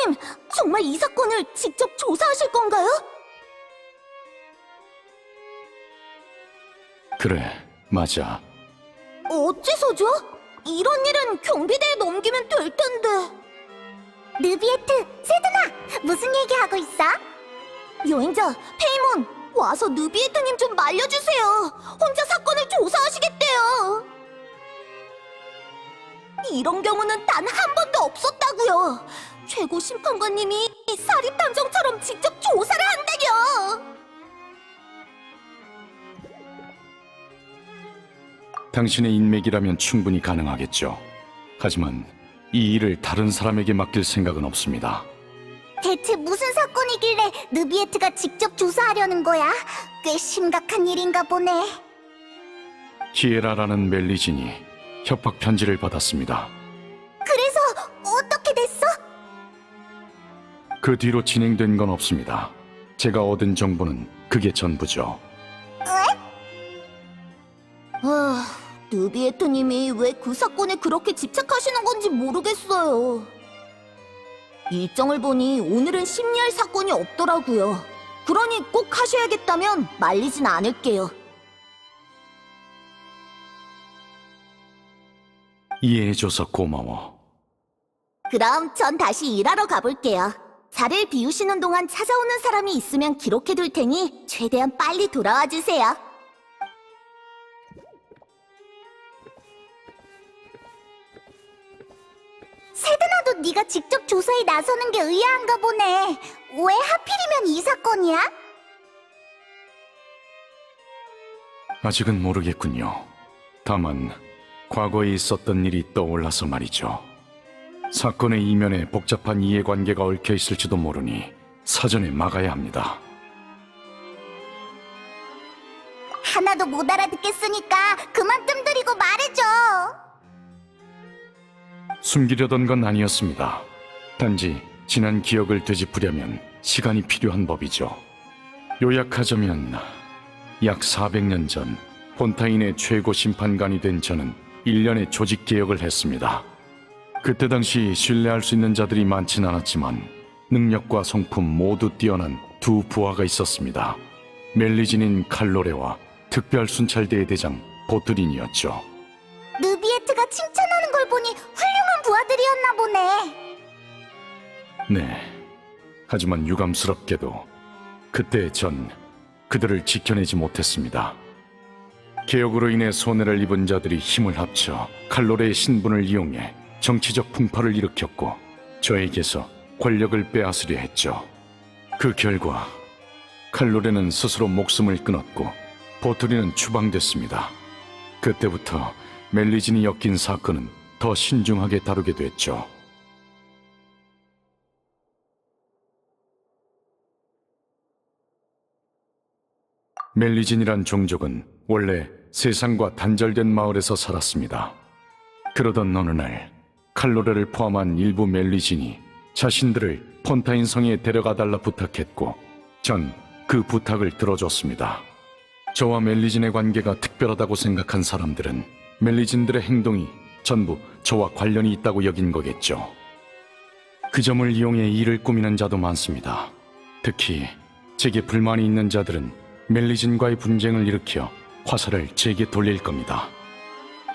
페이몬님, 정말 이 사건을 직접 조사하실 건가요? 그래, 맞아. 어째서죠? 이런 일은 경비대에 넘기면 될 텐데. 느비에트, 세드나, 무슨 얘기하고 있어? 여행자, 페이몬, 와서 느비에트님 좀 말려주세요. 혼자 사건을 조사하시겠대요. 이런 경우는 단 한 번도 없었다고요. 최고 심판관님이 사립탐정처럼 직접 조사를 한다뇨. 당신의 인맥이라면 충분히 가능하겠죠. 하지만 이 일을 다른 사람에게 맡길 생각은 없습니다. 대체 무슨 사건이길래 느비에트가 직접 조사하려는 거야? 꽤 심각한 일인가 보네. 키에라라는 멜리진이 협박 편지를 받았습니다. 그래서 어떻게 됐어? 그 뒤로 진행된 건 없습니다. 제가 얻은 정보는 그게 전부죠. 느비에트님이 왜 그 사건에 그렇게 집착하시는 건지 모르겠어요. 일정을 보니 오늘은 심리할 사건이 없더라고요. 그러니 꼭 하셔야겠다면 말리진 않을게요. 이해해줘서 고마워. 그럼 전 다시 일하러 가볼게요. 자리를 비우시는 동안 찾아오는 사람이 있으면 기록해둘 테니 최대한 빨리 돌아와 주세요. 세드나도 네가 직접 조사에 나서는 게 의아한가 보네. 왜 하필이면 이 사건이야? 아직은 모르겠군요. 다만 과거에 있었던 일이 떠올라서 말이죠. 사건의 이면에 복잡한 이해관계가 얽혀 있을지도 모르니 사전에 막아야 합니다. 하나도 못 알아듣겠으니까 그만 뜸들이고 말해줘. 숨기려던 건 아니었습니다. 단지 지난 기억을 되짚으려면 시간이 필요한 법이죠. 요약하자면 약 400년 전 폰타인의 최고 심판관이 된 저는 1년의 조직 개혁을 했습니다. 그때 당시 신뢰할 수 있는 자들이 많진 않았지만 능력과 성품 모두 뛰어난 두 부하가 있었습니다. 멜리진인 칼로레와 특별 순찰대의 대장 보트린이었죠. 느비에트가 칭찬하는 걸 보니 훌륭한 부하들이었나 보네. 네. 하지만 유감스럽게도 그때 전 그들을 지켜내지 못했습니다. 개혁으로 인해 손해를 입은 자들이 힘을 합쳐 칼로레의 신분을 이용해 정치적 풍파를 일으켰고 저에게서 권력을 빼앗으려 했죠. 그 결과 칼로레는 스스로 목숨을 끊었고 보트리는 추방됐습니다. 그때부터 멜리진이 엮인 사건은 더 신중하게 다루게 됐죠. 멜리진이란 종족은 원래 세상과 단절된 마을에서 살았습니다. 그러던 어느 날 칼로레를 포함한 일부 멜리진이 자신들을 폰타인 성에 데려가달라 부탁했고 전 그 부탁을 들어줬습니다. 저와 멜리진의 관계가 특별하다고 생각한 사람들은 멜리진들의 행동이 전부 저와 관련이 있다고 여긴 거겠죠. 그 점을 이용해 일을 꾸미는 자도 많습니다. 특히 제게 불만이 있는 자들은 멜리진과의 분쟁을 일으켜 화살을 제게 돌릴 겁니다.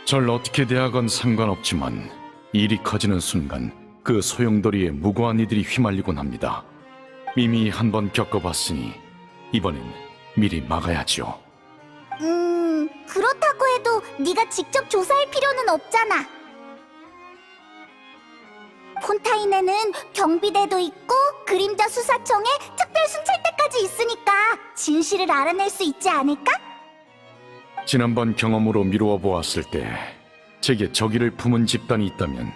절 어떻게 대하건 상관없지만 일이 커지는 순간 그 소용돌이에 무고한 이들이 휘말리곤 합니다. 이미 한번 겪어봤으니 이번엔 미리 막아야죠. 그렇다고 해도 네가 직접 조사할 필요는 없잖아. 폰타인에는 경비대도 있고 그림자 수사청에 특별 순찰대까지 있으니까 진실을 알아낼 수 있지 않을까? 지난번 경험으로 미루어 보았을 때 제게 적의를 품은 집단이 있다면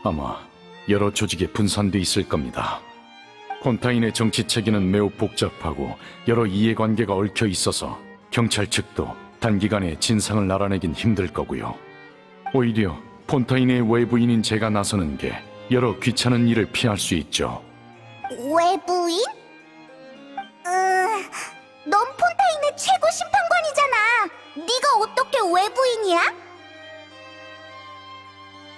아마 여러 조직에 분산돼 있을 겁니다. 폰타인의 정치 체계는 매우 복잡하고 여러 이해관계가 얽혀 있어서 경찰 측도 단기간에 진상을 알아내긴 힘들 거고요. 오히려 폰타인의 외부인인 제가 나서는 게 여러 귀찮은 일을 피할 수 있죠. 외부인? 넌 폰타인의 최고 심판관이잖아. 네가 어떻게 외부인이야?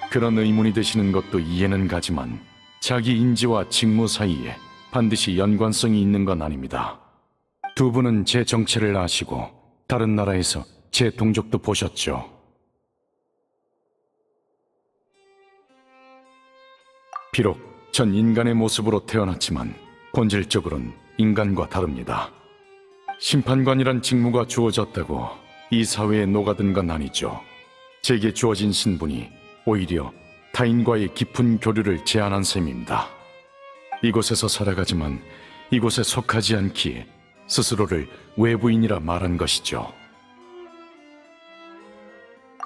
그런 의문이 드시는 것도 이해는 가지만 자기 인지와 직무 사이에 반드시 연관성이 있는 건 아닙니다. 두 분은 제 정체를 아시고 다른 나라에서 제 동족도 보셨죠. 비록 전 인간의 모습으로 태어났지만 본질적으로는 인간과 다릅니다. 심판관이란 직무가 주어졌다고 이 사회에 녹아든 건 아니죠. 제게 주어진 신분이 오히려 타인과의 깊은 교류를 제한한 셈입니다. 이곳에서 살아가지만 이곳에 속하지 않기에 스스로를 외부인이라 말한 것이죠.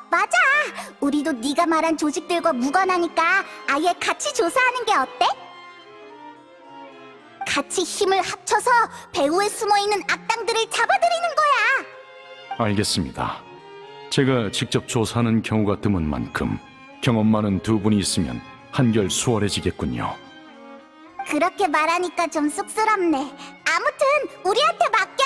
맞아! 우리도 네가 말한 조직들과 무관하니까 아예 같이 조사하는 게 어때? 같이 힘을 합쳐서 배후에 숨어있는 악당들을 잡아들이는 거야! 알겠습니다. 제가 직접 조사하는 경우가 드문 만큼 경험 많은 두 분이 있으면 한결 수월해지겠군요. 그렇게 말하니까 좀 쑥스럽네. 아무튼 우리한테 맡겨!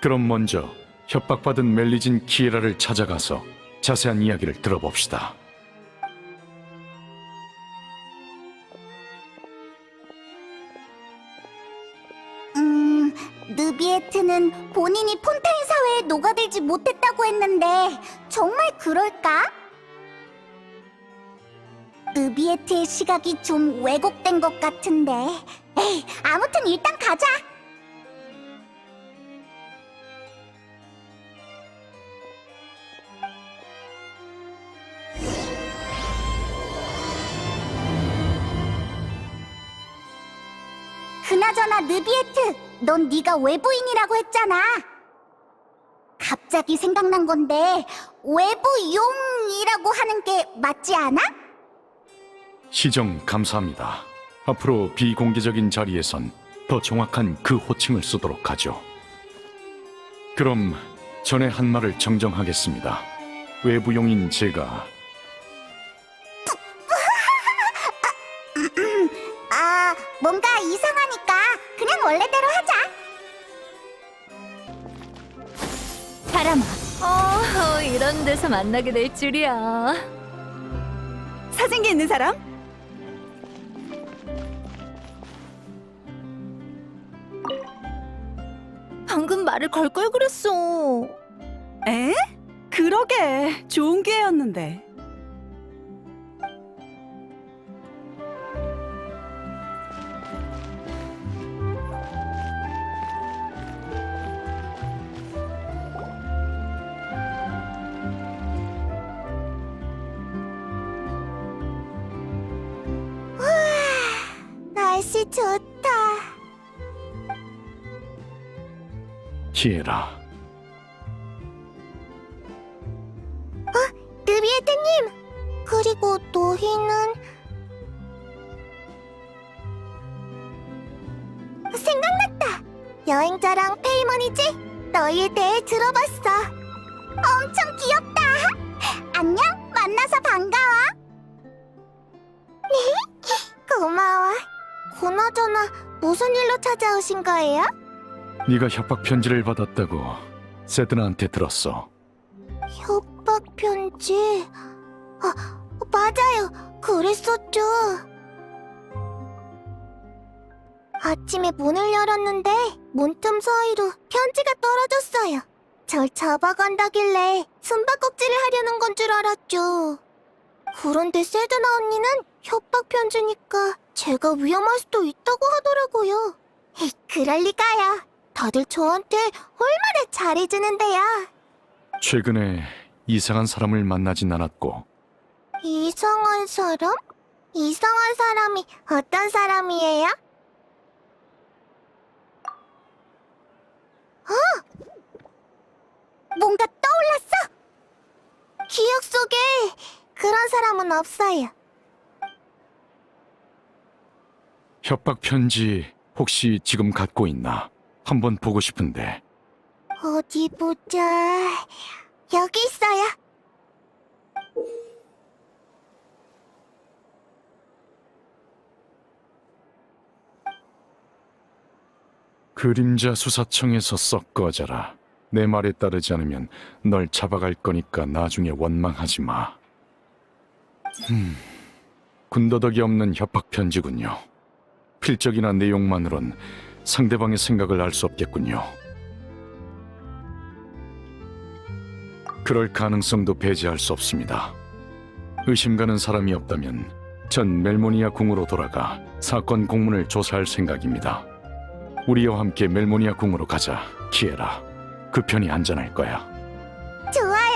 그럼 먼저 협박받은 멜리진 키에라를 찾아가서 자세한 이야기를 들어봅시다. 느비에트는 본인이 폰타인 사회에 녹아들지 못했다고 했는데 정말 그럴까? 느비에트의 시각이 좀 왜곡된 것 같은데. 에이, 아무튼 일단 가자. 그나저나 느비에트, 넌 네가 외부인이라고 했잖아. 갑자기 생각난 건데 외부용이라고 하는 게 맞지 않아? 시정 감사합니다. 앞으로 비공개적인 자리에선 더 정확한 그 호칭을 쓰도록 하죠. 그럼 전에 한 말을 정정하겠습니다. 외부용인 제가 뭔가 이상하니까 그냥 원래대로 하자. 사람아, 이런 데서 만나게 될 줄이야. 사진기 있는 사람? 방금 말을 걸 걸 그랬어. 에? 그러게, 좋은 기회였는데. 날씨 좋다. 키에라. 느비에트님, 그리고 너희는... 생각났다. 여행자랑 페이먼이지? 너희에 대해 들어봤어. 엄청 귀엽다. 안녕, 만나서 반가워. 고마워. 그나저나 무슨 일로 찾아오신 거예요? 네가 협박 편지를 받았다고 세드나한테 들었어. 협박 편지... 맞아요. 그랬었죠. 아침에 문을 열었는데 문틈 사이로 편지가 떨어졌어요. 절 잡아간다길래 숨바꼭질을 하려는 건 줄 알았죠. 그런데 세드나 언니는 협박 편지니까 제가 위험할 수도 있다고 하더라고요. 그럴 리가요. 다들 저한테 얼마나 잘해주는데요. 최근에 이상한 사람을 만나진 않았고 이상한 사람? 이상한 사람이 어떤 사람이에요? 뭔가 떠올랐어! 기억 속에 그런 사람은 없어요. 협박 편지 혹시 지금 갖고 있나? 한번 보고 싶은데. 어디 보자. 여기 있어요. 그림자 수사청에서 썩 꺼져라. 내 말에 따르지 않으면 널 잡아갈 거니까 나중에 원망하지 마. 군더더기 없는 협박 편지군요. 필적이나 내용만으론 상대방의 생각을 알 수 없겠군요. 그럴 가능성도 배제할 수 없습니다. 의심 가는 사람이 없다면 전 멜모니아 궁으로 돌아가 사건 공문을 조사할 생각입니다. 우리와 함께 멜모니아 궁으로 가자, 키에라. 그 편이 안전할 거야. 좋아요.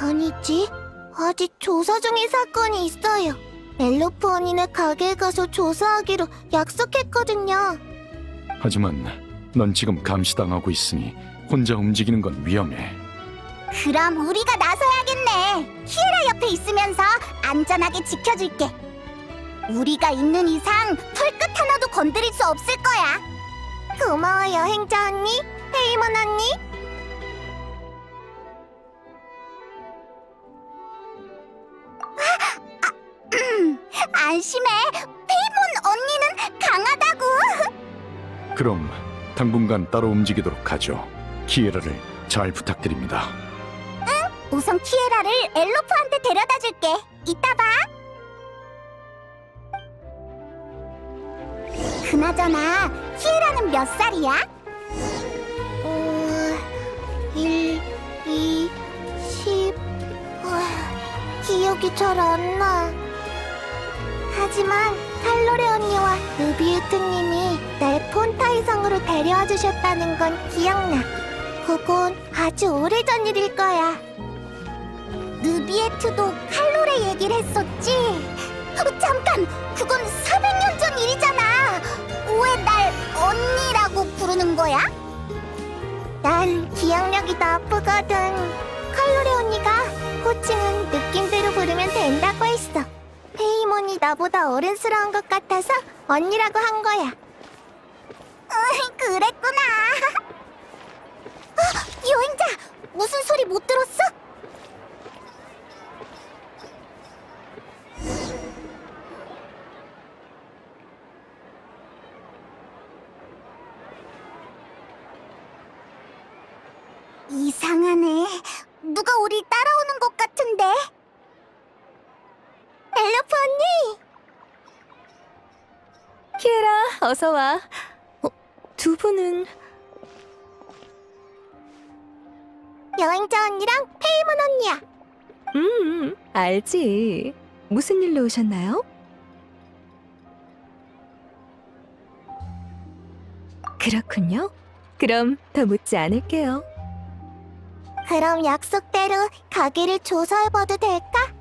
아니지. 아직 조사 중인 사건이 있어요. 엘로프 언니네 가게에 가서 조사하기로 약속했거든요. 하지만 넌 지금 감시당하고 있으니 혼자 움직이는 건 위험해. 그럼 우리가 나서야겠네. 키에라 옆에 있으면서 안전하게 지켜줄게. 우리가 있는 이상 털끝 하나도 건드릴 수 없을 거야. 고마워, 여행자 언니, 페이몬 언니. 안심해. 페이몬 언니는 강하다고. 그럼 당분간 따로 움직이도록 하죠. 키에라를 잘 부탁드립니다. 우선 키에라를 엘로프한테 데려다 줄게. 이따 봐. 그나저나 키에라는 몇 살이야? 1, 2, 10... 기억이 잘 안 나. 하지만 칼로레 언니와 느비에트님이 날 폰타이 성으로 데려와 주셨다는 건 기억나. 그건 아주 오래전 일일 거야. 느비에트도 칼로레 얘기를 했었지? 잠깐! 그건 400년 전 일이잖아! 왜 날 언니라고 부르는 거야? 난 기억력이 나쁘거든. 칼로레 언니가 호칭은 느낌대로 부르면 된다고 했어. 페이몬이 나보다 어른스러운 것 같아서 언니라고 한 거야. 그랬구나. 여행자! 무슨 소리 못 들었어? 이상하네. 누가 우리 따라오는 것 같은데? 엘로프 언니! 키에라, 어서 와. 두 분은 여행자 언니랑 페이몬 언니야. 알지. 무슨 일로 오셨나요? 그렇군요. 그럼 더 묻지 않을게요. 그럼 약속대로 가게를 조사해봐도 될까?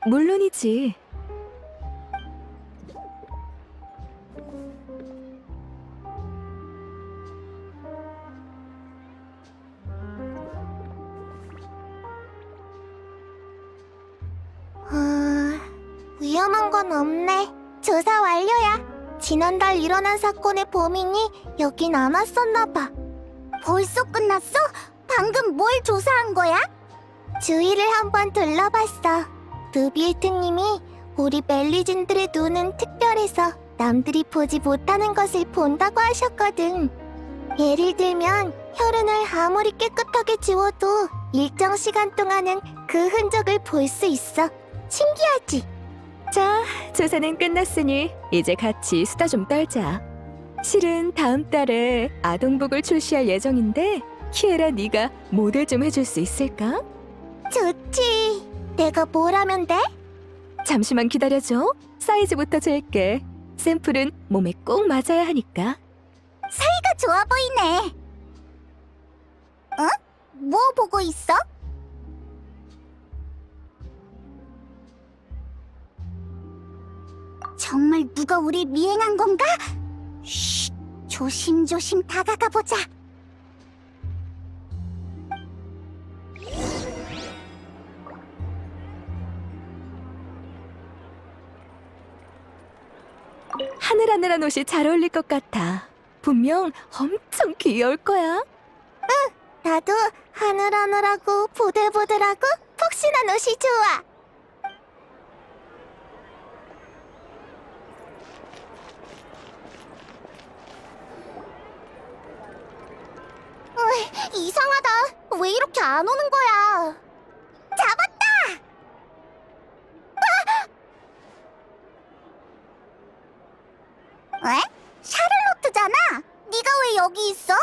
물론이지. 위험한 건 없네. 조사 완료야. 지난달 일어난 사건의 범인이 여긴 안 왔었나 봐. 벌써 끝났어? 방금 뭘 조사한 거야? 주위를 한번 둘러봤어. 느비에트님이 우리 멜리진들의 눈은 특별해서 남들이 보지 못하는 것을 본다고 하셨거든. 예를 들면 혈흔을 아무리 깨끗하게 지워도 일정 시간 동안은 그 흔적을 볼 수 있어. 신기하지? 자, 조사는 끝났으니 이제 같이 수다 좀 떨자. 실은 다음 달에 아동복을 출시할 예정인데 키에라 네가 모델 좀 해줄 수 있을까? 좋지. 내가 뭘 하면 돼? 잠시만 기다려줘. 사이즈부터 잴게. 샘플은 몸에 꼭 맞아야 하니까. 사이가 좋아 보이네. 어? 뭐 보고 있어? 정말 누가 우리 미행한 건가? 쉿, 조심조심 다가가 보자. 하늘하늘한 옷이 잘 어울릴 것 같아. 분명 엄청 귀여울 거야. 나도 하늘하늘하고 보들보들하고 푹신한 옷이 좋아. 이상하다. 왜 이렇게 안 오는 거야? 에? 샤를로트잖아. 네가 왜 여기 있어?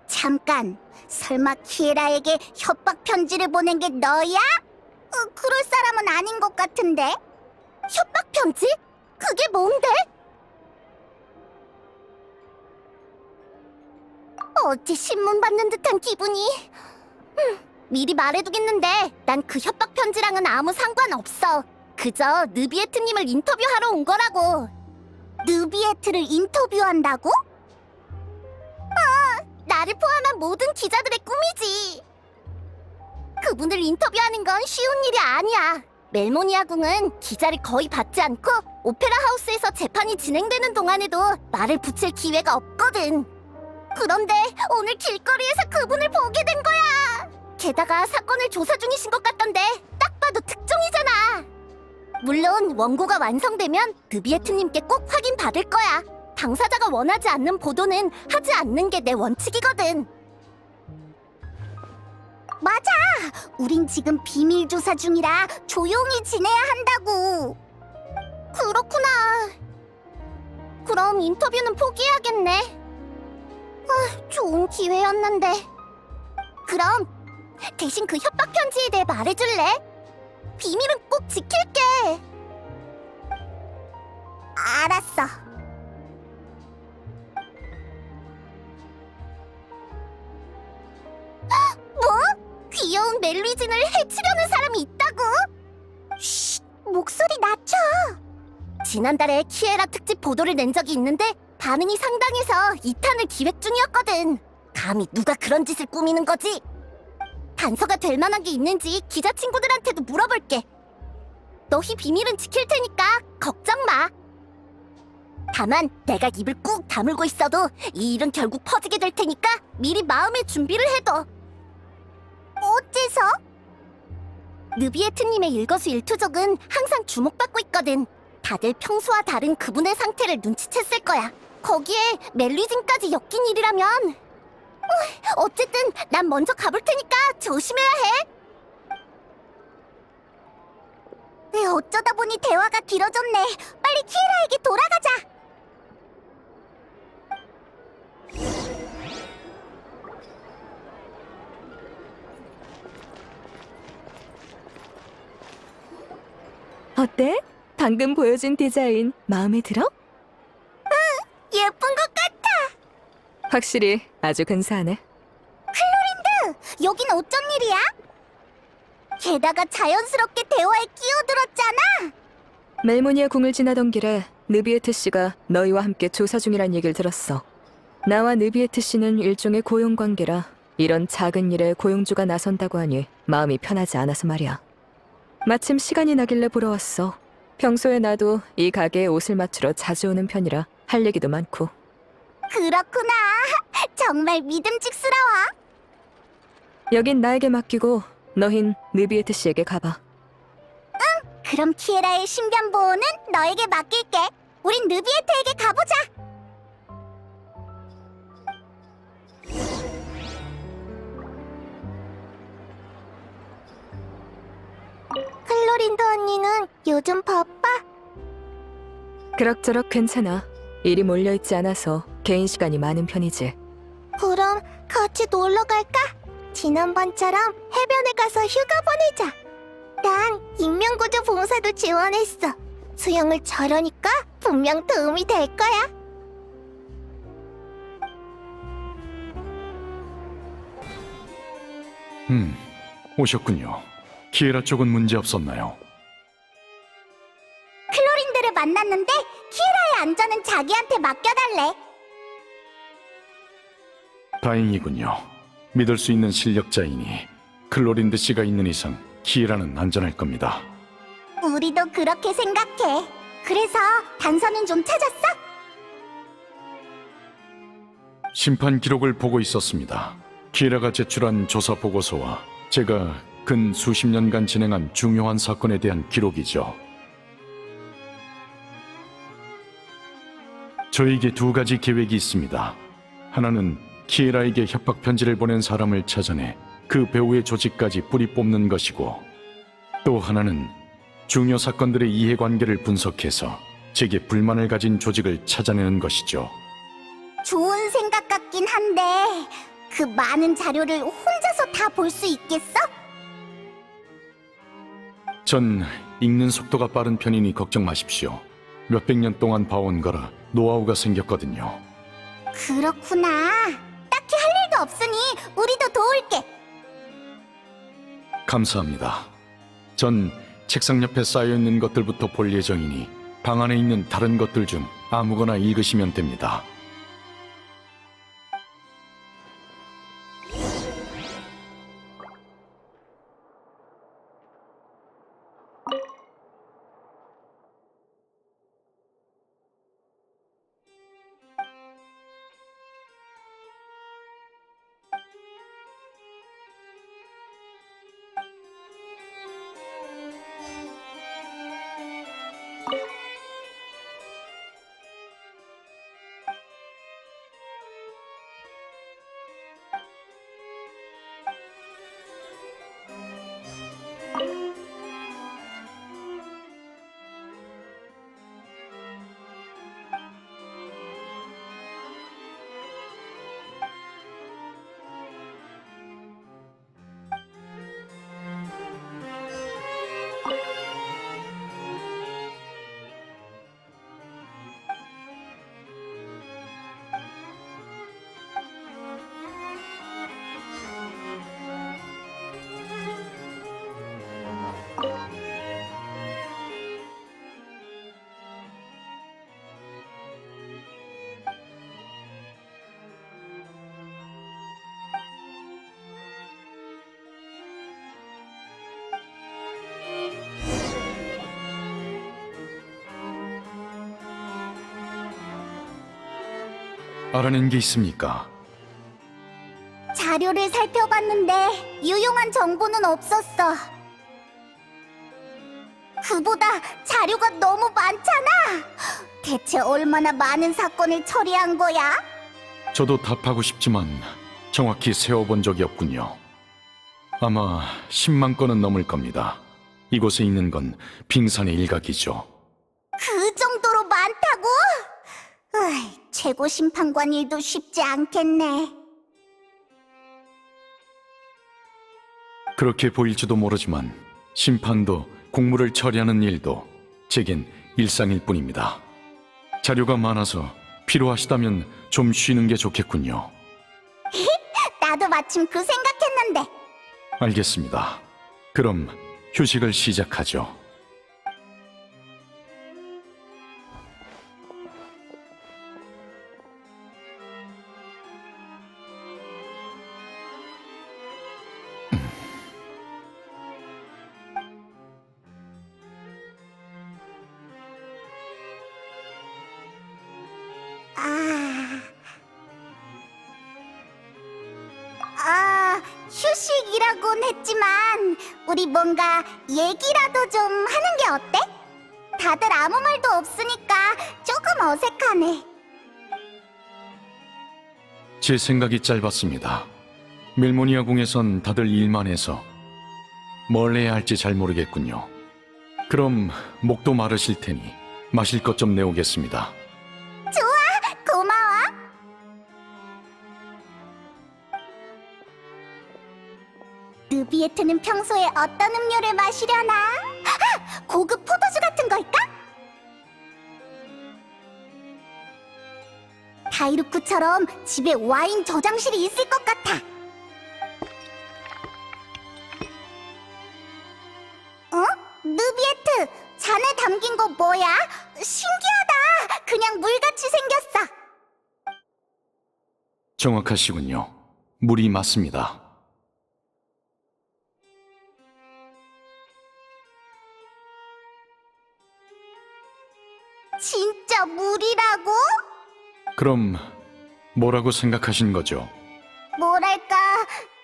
잠깐, 설마 키에라에게 협박 편지를 보낸 게 너야? 그럴 사람은 아닌 것 같은데. 협박 편지? 그게 뭔데? 어째 신문 받는 듯한 기분이. 미리 말해두겠는데 난 그 협박 편지랑은 아무 상관없어. 그저 느비에트님을 인터뷰하러 온 거라고. 느비에트를 인터뷰한다고? 나를 포함한 모든 기자들의 꿈이지. 그분을 인터뷰하는 건 쉬운 일이 아니야. 멜모니아 궁은 기자를 거의 받지 않고 오페라 하우스에서 재판이 진행되는 동안에도 말을 붙일 기회가 없거든. 그런데 오늘 길거리에서 그분을 보게 된 거야. 게다가 사건을 조사 중이신 것 같던데 딱 봐도 특종이잖아. 물론 원고가 완성되면 느비에트님께 꼭 확인 받을 거야. 당사자가 원하지 않는 보도는 하지 않는 게 내 원칙이거든. 맞아! 우린 지금 비밀 조사 중이라 조용히 지내야 한다고. 그렇구나. 그럼 인터뷰는 포기해야겠네. 좋은 기회였는데. 그럼 대신 그 협박 편지에 대해 말해줄래? 비밀은 꼭 지킬게. 알았어. 뭐? 귀여운 멜리진을 해치려는 사람이 있다고? 쉿, 목소리 낮춰. 지난달에 키에라 특집 보도를 낸 적이 있는데 반응이 상당해서 2탄을 기획 중이었거든. 감히 누가 그런 짓을 꾸미는 거지? 단서가 될 만한 게 있는지 기자 친구들한테도 물어볼게. 너희 비밀은 지킬 테니까 걱정 마. 다만 내가 입을 꾹 다물고 있어도 이 일은 결국 퍼지게 될 테니까 미리 마음의 준비를 해둬. 어째서? 느비에트님의 일거수일투족은 항상 주목받고 있거든. 다들 평소와 다른 그분의 상태를 눈치챘을 거야. 거기에 멜리진까지 엮인 일이라면. 어쨌든 난 먼저 가볼 테니까 조심해야 해. 어쩌다 보니 대화가 길어졌네. 빨리 키에라에게 돌아가자. 어때? 방금 보여준 디자인 마음에 들어? 예쁜 것 같아. 확실히 아주 근사하네. 여긴 어쩐 일이야? 게다가 자연스럽게 대화에 끼어들었잖아. 멜모니아 궁을 지나던 길에 느비에트 씨가 너희와 함께 조사 중이란 얘기를 들었어. 나와 느비에트 씨는 일종의 고용관계라 이런 작은 일에 고용주가 나선다고 하니 마음이 편하지 않아서 말이야. 마침 시간이 나길래 보러 왔어. 평소에 나도 이 가게에 옷을 맞추러 자주 오는 편이라 할 얘기도 많고. 그렇구나. 정말 믿음직스러워. 여긴 나에게 맡기고 너흰 느비에트 씨에게 가봐. 그럼 키에라의 신변 보호는 너에게 맡길게. 우린 느비에트에게 가보자. 클로린드 언니는 요즘 바빠? 그럭저럭 괜찮아. 일이 몰려있지 않아서 개인 시간이 많은 편이지. 그럼 같이 놀러 갈까? 지난번처럼 해변에 가서 휴가 보내자. 난 인명구조 봉사도 지원했어. 수영을 잘하니까 분명 도움이 될 거야. 오셨군요. 키에라 쪽은 문제 없었나요? 클로린드를 만났는데 키에라의 안전은 자기한테 맡겨달래. 다행이군요. 믿을 수 있는 실력자이니 클로린드 씨가 있는 이상 키에라는 안전할 겁니다. 우리도 그렇게 생각해. 그래서 단서는 좀 찾았어? 심판 기록을 보고 있었습니다. 키에라가 제출한 조사 보고서와 제가 근 수십 년간 진행한 중요한 사건에 대한 기록이죠. 저에게 두 가지 계획이 있습니다. 하나는 키에라에게 협박 편지를 보낸 사람을 찾아내 그 배우의 조직까지 뿌리 뽑는 것이고, 또 하나는 중요 사건들의 이해관계를 분석해서 제게 불만을 가진 조직을 찾아내는 것이죠. 좋은 생각 같긴 한데 그 많은 자료를 혼자서 다 볼 수 있겠어? 전 읽는 속도가 빠른 편이니 걱정 마십시오. 몇백 년 동안 봐온 거라 노하우가 생겼거든요. 그렇구나. 딱히 할 일도 없으니 우리도 도울게. 감사합니다. 전 책상 옆에 쌓여있는 것들부터 볼 예정이니 방 안에 있는 다른 것들 중 아무거나 읽으시면 됩니다. 알아낸 게 있습니까? 자료를 살펴봤는데 유용한 정보는 없었어. 그보다 자료가 너무 많잖아. 대체 얼마나 많은 사건을 처리한 거야? 저도 답하고 싶지만 정확히 세어본 적이 없군요. 아마 10만 건은 넘을 겁니다. 이곳에 있는 건 빙산의 일각이죠. 그 정도로 많다고? 최고 심판관 일도 쉽지 않겠네. 그렇게 보일지도 모르지만 심판도 공무를 처리하는 일도 제겐 일상일 뿐입니다. 자료가 많아서 필요하시다면 좀 쉬는 게 좋겠군요. 나도 마침 그 생각했는데. 알겠습니다. 그럼 휴식을 시작하죠. 휴식이라곤 했지만 우리 뭔가 얘기라도 좀 하는 게 어때? 다들 아무 말도 없으니까 조금 어색하네. 제 생각이 짧았습니다. 멜모니아 궁에선 다들 일만 해서 뭘 해야 할지 잘 모르겠군요. 그럼 목도 마르실 테니 마실 것 좀 내오겠습니다. 고마워. 느비에트는 평소에 어떤 음료를 마시려나? 고급 포도주 같은 걸까? 다이루크처럼 집에 와인 저장실이 있을 것 같아. 느비에트, 잔에 담긴 거 뭐야? 신기하다. 그냥 물같이 생겼어. 정확하시군요. 물이 맞습니다. 진짜 물이라고? 그럼 뭐라고 생각하신 거죠? 뭐랄까,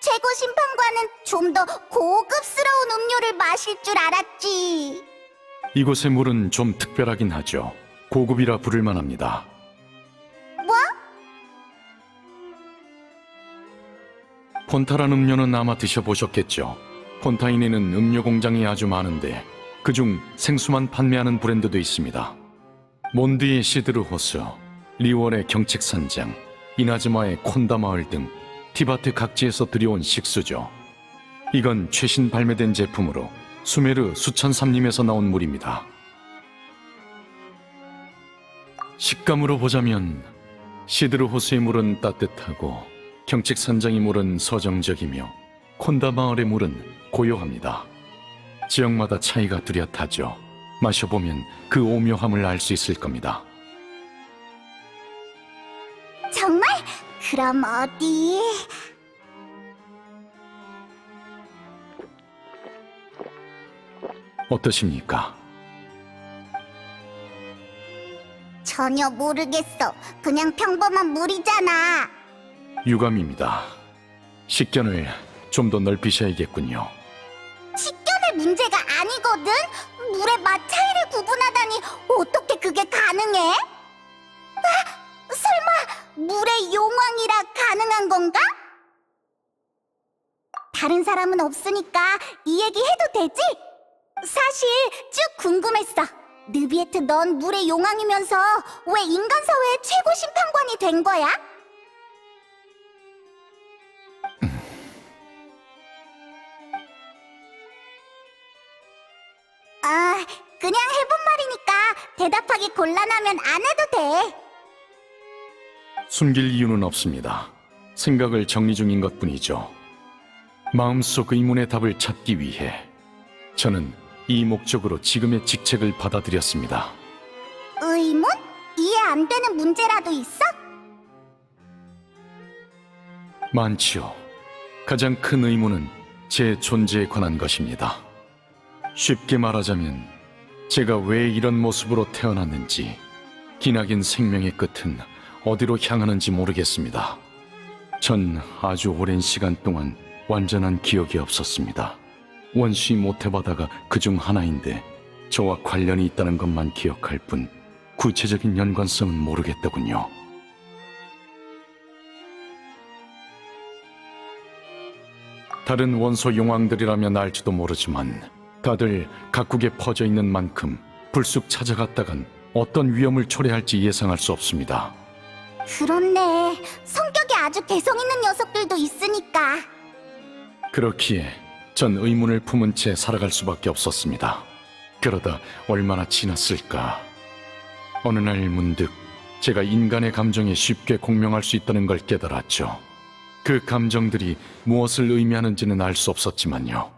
최고 심판관은 좀 더 고급스러운 음료를 마실 줄 알았지. 이곳의 물은 좀 특별하긴 하죠. 고급이라 부를 만합니다. 뭐? 폰타란 음료는 아마 드셔보셨겠죠. 폰타인에는 음료 공장이 아주 많은데 그중 생수만 판매하는 브랜드도 있습니다. 몬드의 시드르 호수, 리월의 경책산장, 이나즈마의 콘다 마을 등 티바트 각지에서 들여온 식수죠. 이건 최신 발매된 제품으로 수메르 수천삼림에서 나온 물입니다. 식감으로 보자면 시드르 호수의 물은 따뜻하고 경책산장의 물은 서정적이며 콘다 마을의 물은 고요합니다. 지역마다 차이가 뚜렷하죠. 마셔보면 그 오묘함을 알 수 있을 겁니다. 정말? 그럼 어디? 어떠십니까? 전혀 모르겠어. 그냥 평범한 물이잖아. 유감입니다. 식견을 좀 더 넓히셔야겠군요. 식견의 문제가 아니거든. 물의 맛 차이를 구분하다니 어떻게 그게 가능해? 아, 설마 물의 용왕이라 가능한 건가? 다른 사람은 없으니까 이 얘기 해도 되지? 사실 쭉 궁금했어. 느비에트, 넌 물의 용왕이면서 왜 인간 사회의 최고 심판관이 된 거야? 아, 그냥 해본 말이니까 대답하기 곤란하면 안 해도 돼. 숨길 이유는 없습니다. 생각을 정리 중인 것뿐이죠. 마음속 의문의 답을 찾기 위해 저는 이 목적으로 지금의 직책을 받아들였습니다. 의문? 이해 안 되는 문제라도 있어? 많지요. 가장 큰 의문은 제 존재에 관한 것입니다. 쉽게 말하자면 제가 왜 이런 모습으로 태어났는지, 기나긴 생명의 끝은 어디로 향하는지 모르겠습니다. 전 아주 오랜 시간 동안 완전한 기억이 없었습니다. 원시 모태바다가 그중 하나인데 저와 관련이 있다는 것만 기억할 뿐 구체적인 연관성은 모르겠더군요. 다른 원소 용왕들이라면 알지도 모르지만 다들 각국에 퍼져 있는 만큼 불쑥 찾아갔다간 어떤 위험을 초래할지 예상할 수 없습니다. 그렇네. 성격이 아주 개성 있는 녀석들도 있으니까. 그렇기에 전 의문을 품은 채 살아갈 수밖에 없었습니다. 그러다 얼마나 지났을까. 어느 날 문득 제가 인간의 감정에 쉽게 공명할 수 있다는 걸 깨달았죠. 그 감정들이 무엇을 의미하는지는 알 수 없었지만요.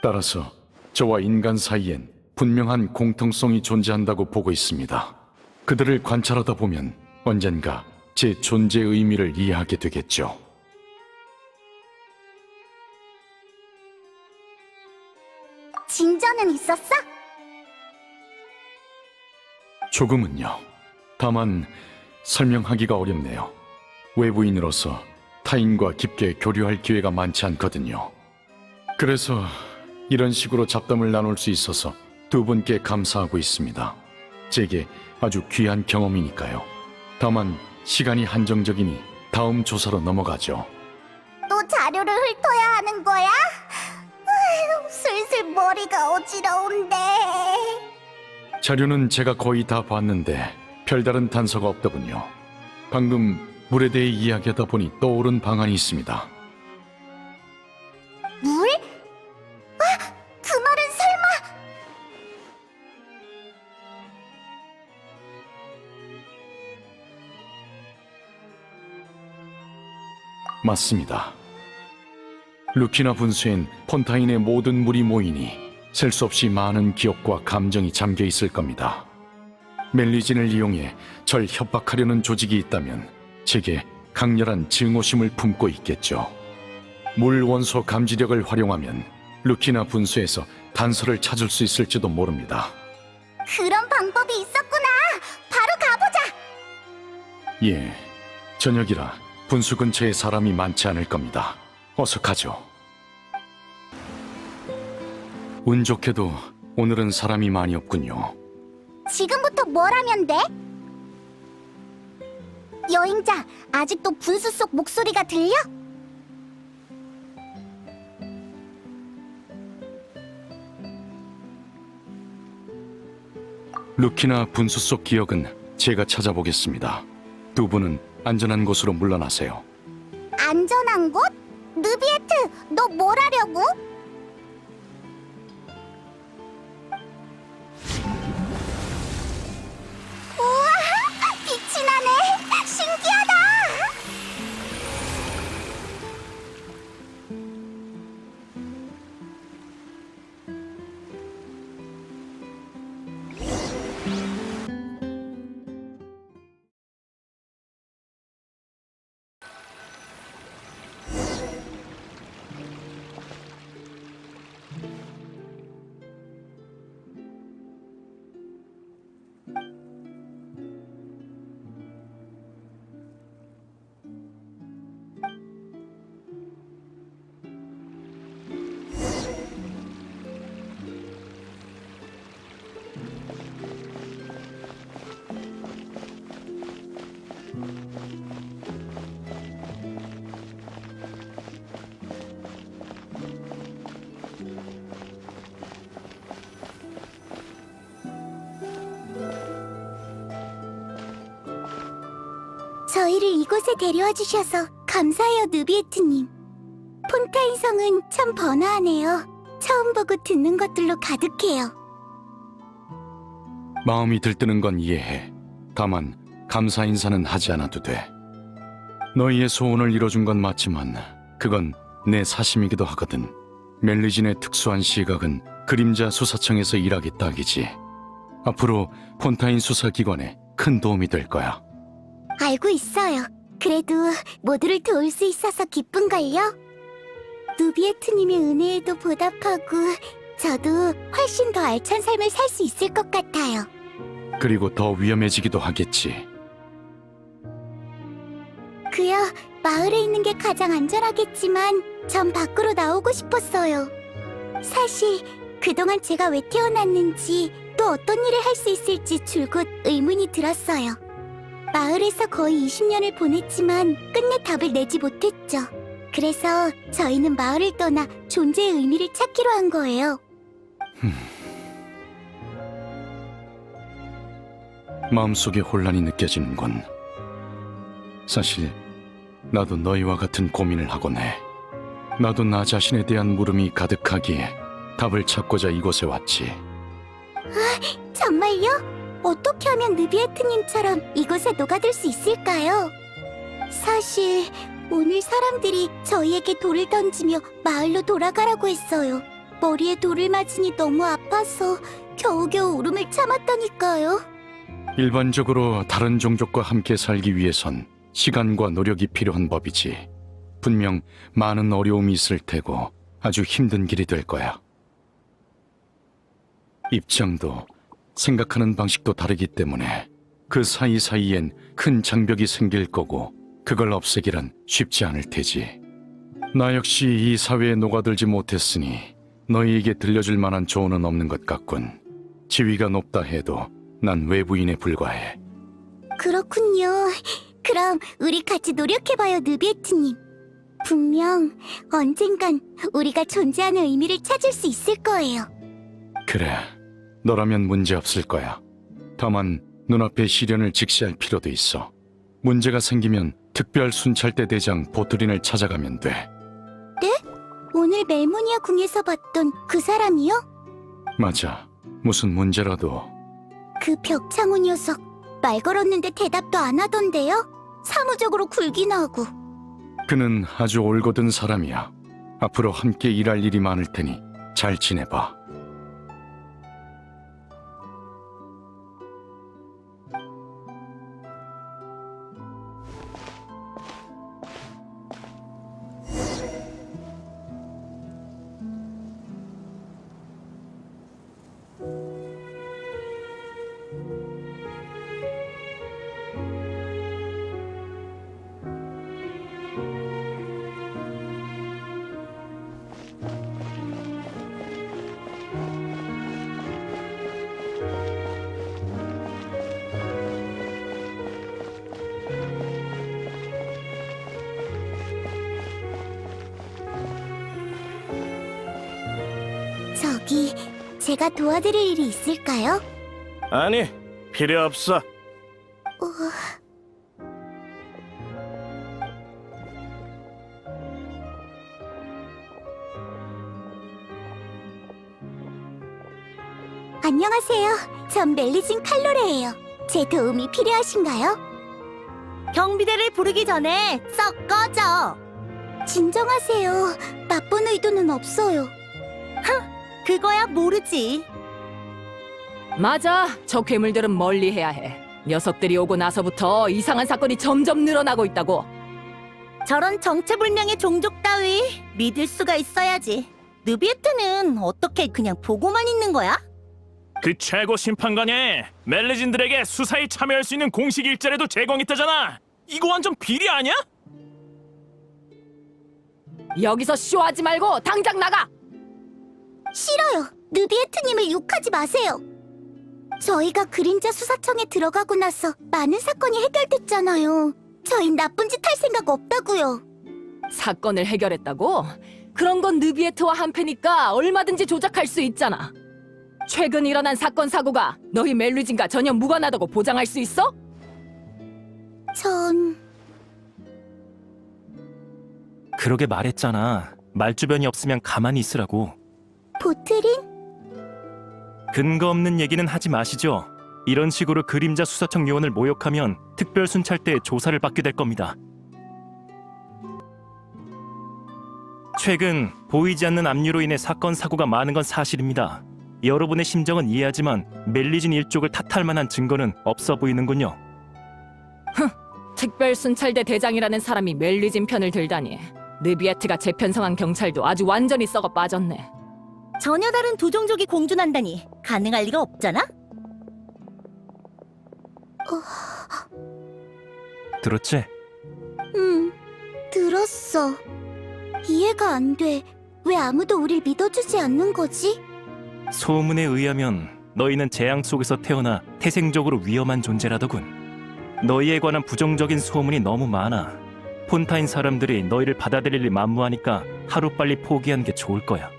따라서 저와 인간 사이엔 분명한 공통성이 존재한다고 보고 있습니다. 그들을 관찰하다 보면 언젠가 제 존재의 의미를 이해하게 되겠죠. 진전은 있었어? 조금은요. 다만 설명하기가 어렵네요. 외부인으로서 타인과 깊게 교류할 기회가 많지 않거든요. 그래서 이런 식으로 잡담을 나눌 수 있어서 두 분께 감사하고 있습니다. 제게 아주 귀한 경험이니까요. 다만 시간이 한정적이니 다음 조사로 넘어가죠. 또 자료를 훑어야 하는 거야? 아휴, 슬슬 머리가 어지러운데. 자료는 제가 거의 다 봤는데 별다른 단서가 없더군요. 방금 물에 대해 이야기하다 보니 떠오른 방안이 있습니다. 물? 아, 그 말은 설마... 맞습니다. 루키나 분수엔 폰타인의 모든 물이 모이니 셀 수 없이 많은 기억과 감정이 잠겨 있을 겁니다. 멜리진을 이용해 절 협박하려는 조직이 있다면 제게 강렬한 증오심을 품고 있겠죠. 물 원소 감지력을 활용하면 루키나 분수에서 단서를 찾을 수 있을지도 모릅니다. 그런 방법이 있었구나. 바로 가보자. 예, 저녁이라 분수 근처에 사람이 많지 않을 겁니다. 어서 가죠. 운 좋게도 오늘은 사람이 많이 없군요. 지금부터 뭘 하면 돼? 여행자, 아직도 분수 속 목소리가 들려? 루키나 분수 속 기억은 제가 찾아보겠습니다. 두 분은 안전한 곳으로 물러나세요. 안전한 곳? 느비에트, 너 뭘 하려고? 우와, 빛이 나네. 신기하다. 저희를 이곳에 데려와 주셔서 감사해요, 느비에트님. 폰타인 성은 참 번화하네요. 처음 보고 듣는 것들로 가득해요. 마음이 들뜨는 건 이해해. 다만 감사 인사는 하지 않아도 돼. 너희의 소원을 이뤄준 건 맞지만 그건 내 사심이기도 하거든. 멜리진의 특수한 시각은 그림자 수사청에서 일하기 딱이지. 앞으로 폰타인 수사기관에 큰 도움이 될 거야. 알고 있어요. 그래도 모두를 도울 수 있어서 기쁜걸요. 누비에트님의 은혜에도 보답하고 저도 훨씬 더 알찬 삶을 살 수 있을 것 같아요. 그리고 더 위험해지기도 하겠지. 그야 마을에 있는 게 가장 안전하겠지만 전 밖으로 나오고 싶었어요. 사실 그동안 제가 왜 태어났는지 또 어떤 일을 할 수 있을지 줄곧 의문이 들었어요. 마을에서 거의 20년을 보냈지만 끝내 답을 내지 못했죠. 그래서 저희는 마을을 떠나 존재의 의미를 찾기로 한 거예요. 마음속에 혼란이 느껴지는군. 사실 나도 너희와 같은 고민을 하곤 해. 나도 나 자신에 대한 물음이 가득하기에 답을 찾고자 이곳에 왔지. 정말요? 어떻게 하면 느비에트님처럼 이곳에 녹아들 수 있을까요? 사실 오늘 사람들이 저희에게 돌을 던지며 마을로 돌아가라고 했어요. 머리에 돌을 맞으니 너무 아파서 겨우겨우 울음을 참았다니까요. 일반적으로 다른 종족과 함께 살기 위해선 시간과 노력이 필요한 법이지. 분명 많은 어려움이 있을 테고 아주 힘든 길이 될 거야. 입장도 생각하는 방식도 다르기 때문에 그 사이사이엔 큰 장벽이 생길 거고 그걸 없애기란 쉽지 않을 테지. 나 역시 이 사회에 녹아들지 못했으니 너희에게 들려줄 만한 조언은 없는 것 같군. 지위가 높다 해도 난 외부인에 불과해. 그렇군요. 그럼 우리 같이 노력해봐요, 느비에트님. 분명 언젠간 우리가 존재하는 의미를 찾을 수 있을 거예요. 그래, 너라면 문제 없을 거야. 다만 눈앞의 시련을 직시할 필요도 있어. 문제가 생기면 특별 순찰대 대장 보트린을 찾아가면 돼. 오늘 멜모니아 궁에서 봤던 그 사람이요? 맞아. 무슨 문제라도. 그 벽창호 녀석 말 걸었는데 대답도 안 하던데요? 사무적으로 굴기나 하고. 그는 아주 올곧은 사람이야. 앞으로 함께 일할 일이 많을 테니 잘 지내봐. 저기, 제가 도와드릴 일이 있을까요? 아니, 필요 없어. 안녕하세요. 전 멜리진 칼로레예요. 제 도움이 필요하신가요? 경비대를 부르기 전에 썩 꺼져. 진정하세요. 나쁜 의도는 없어요. 그거야 모르지. 맞아. 저 괴물들은 멀리해야 해. 녀석들이 오고 나서부터 이상한 사건이 점점 늘어나고 있다고. 저런 정체불명의 종족 따위 믿을 수가 있어야지. 느비에트는 어떻게 그냥 보고만 있는 거야? 그 최고 심판관이 멜리진들에게 수사에 참여할 수 있는 공식 일자리도 제공했다잖아. 이거 완전 비리 아니야? 여기서 쇼하지 말고 당장 나가. 싫어요. 느비에트님을 욕하지 마세요. 저희가 그림자 수사청에 들어가고 나서 많은 사건이 해결됐잖아요. 저희 나쁜 짓 할 생각 없다고요. 사건을 해결했다고? 그런 건 느비에트와 한패니까 얼마든지 조작할 수 있잖아. 최근 일어난 사건 사고가 너희 멜리진과 전혀 무관하다고 보장할 수 있어? 전... 그러게 말했잖아. 말주변이 없으면 가만히 있으라고. 보트린? 근거 없는 얘기는 하지 마시죠. 이런 식으로 그림자 수사청 요원을 모욕하면 특별 순찰 때 조사를 받게 될 겁니다. 최근 보이지 않는 압류로 인해 사건 사고가 많은 건 사실입니다. 여러분의 심정은 이해하지만 멜리진 일족을 탓할 만한 증거는 없어 보이는군요. 특별순찰대 대장이라는 사람이 멜리진 편을 들다니. 느비에트가 재편성한 경찰도 아주 완전히 썩어 빠졌네. 전혀 다른 두 종족이 공존한다니 가능할 리가 없잖아? 들었지? 들었어. 이해가 안 돼. 왜 아무도 우릴 믿어주지 않는 거지? 소문에 의하면 너희는 재앙 속에서 태어나 태생적으로 위험한 존재라더군. 너희에 관한 부정적인 소문이 너무 많아. 폰타인 사람들이 너희를 받아들일 만무하니까 하루빨리 포기하는 게 좋을 거야.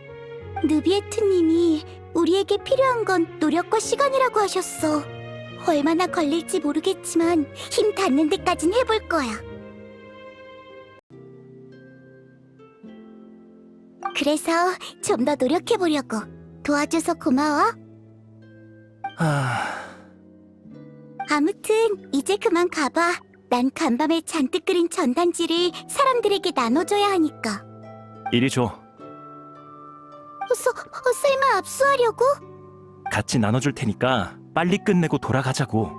느비에트님이 우리에게 필요한 건 노력과 시간이라고 하셨어. 얼마나 걸릴지 모르겠지만 힘 닿는 데까진 해볼 거야. 그래서 좀 더 노력해보려고. 도와줘서 고마워. 아무튼 이제 그만 가봐. 난 간밤에 잔뜩 그린 전단지를 사람들에게 나눠줘야 하니까. 이리 줘. 설마 압수하려고? 같이 나눠줄 테니까 빨리 끝내고 돌아가자고.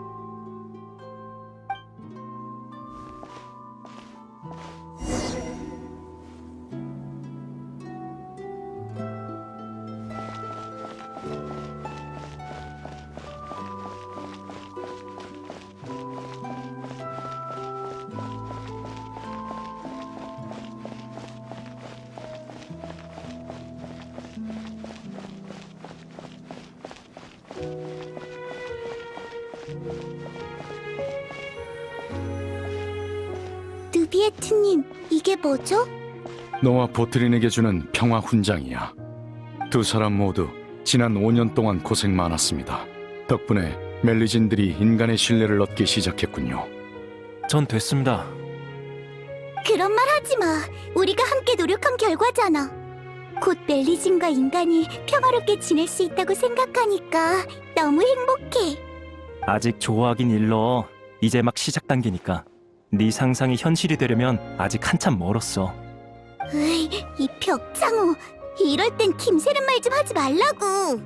느비에트님, 이게 뭐죠? 너와 보트린에게 주는 평화 훈장이야. 두 사람 모두 지난 5년 동안 고생 많았습니다. 덕분에 멜리진들이 인간의 신뢰를 얻기 시작했군요. 전 됐습니다. 그런 말 하지 마. 우리가 함께 노력한 결과잖아. 곧 멜리진과 인간이 평화롭게 지낼 수 있다고 생각하니까 너무 행복해. 아직 좋아하긴 일러. 이제 막 시작 단계니까. 네 상상이 현실이 되려면 아직 한참 멀었어. 으이, 이 벽장호. 이럴 땐 김새는 말 좀 하지 말라고.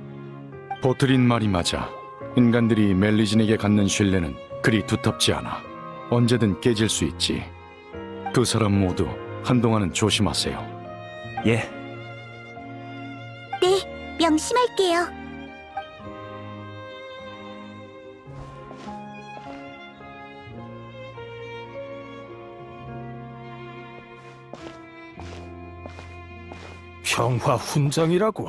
보트린 말이 맞아. 인간들이 멜리진에게 갖는 신뢰는 그리 두텁지 않아. 언제든 깨질 수 있지. 두 사람 모두 한동안은 조심하세요. 예. 네, 명심할게요. 평화 훈장이라고?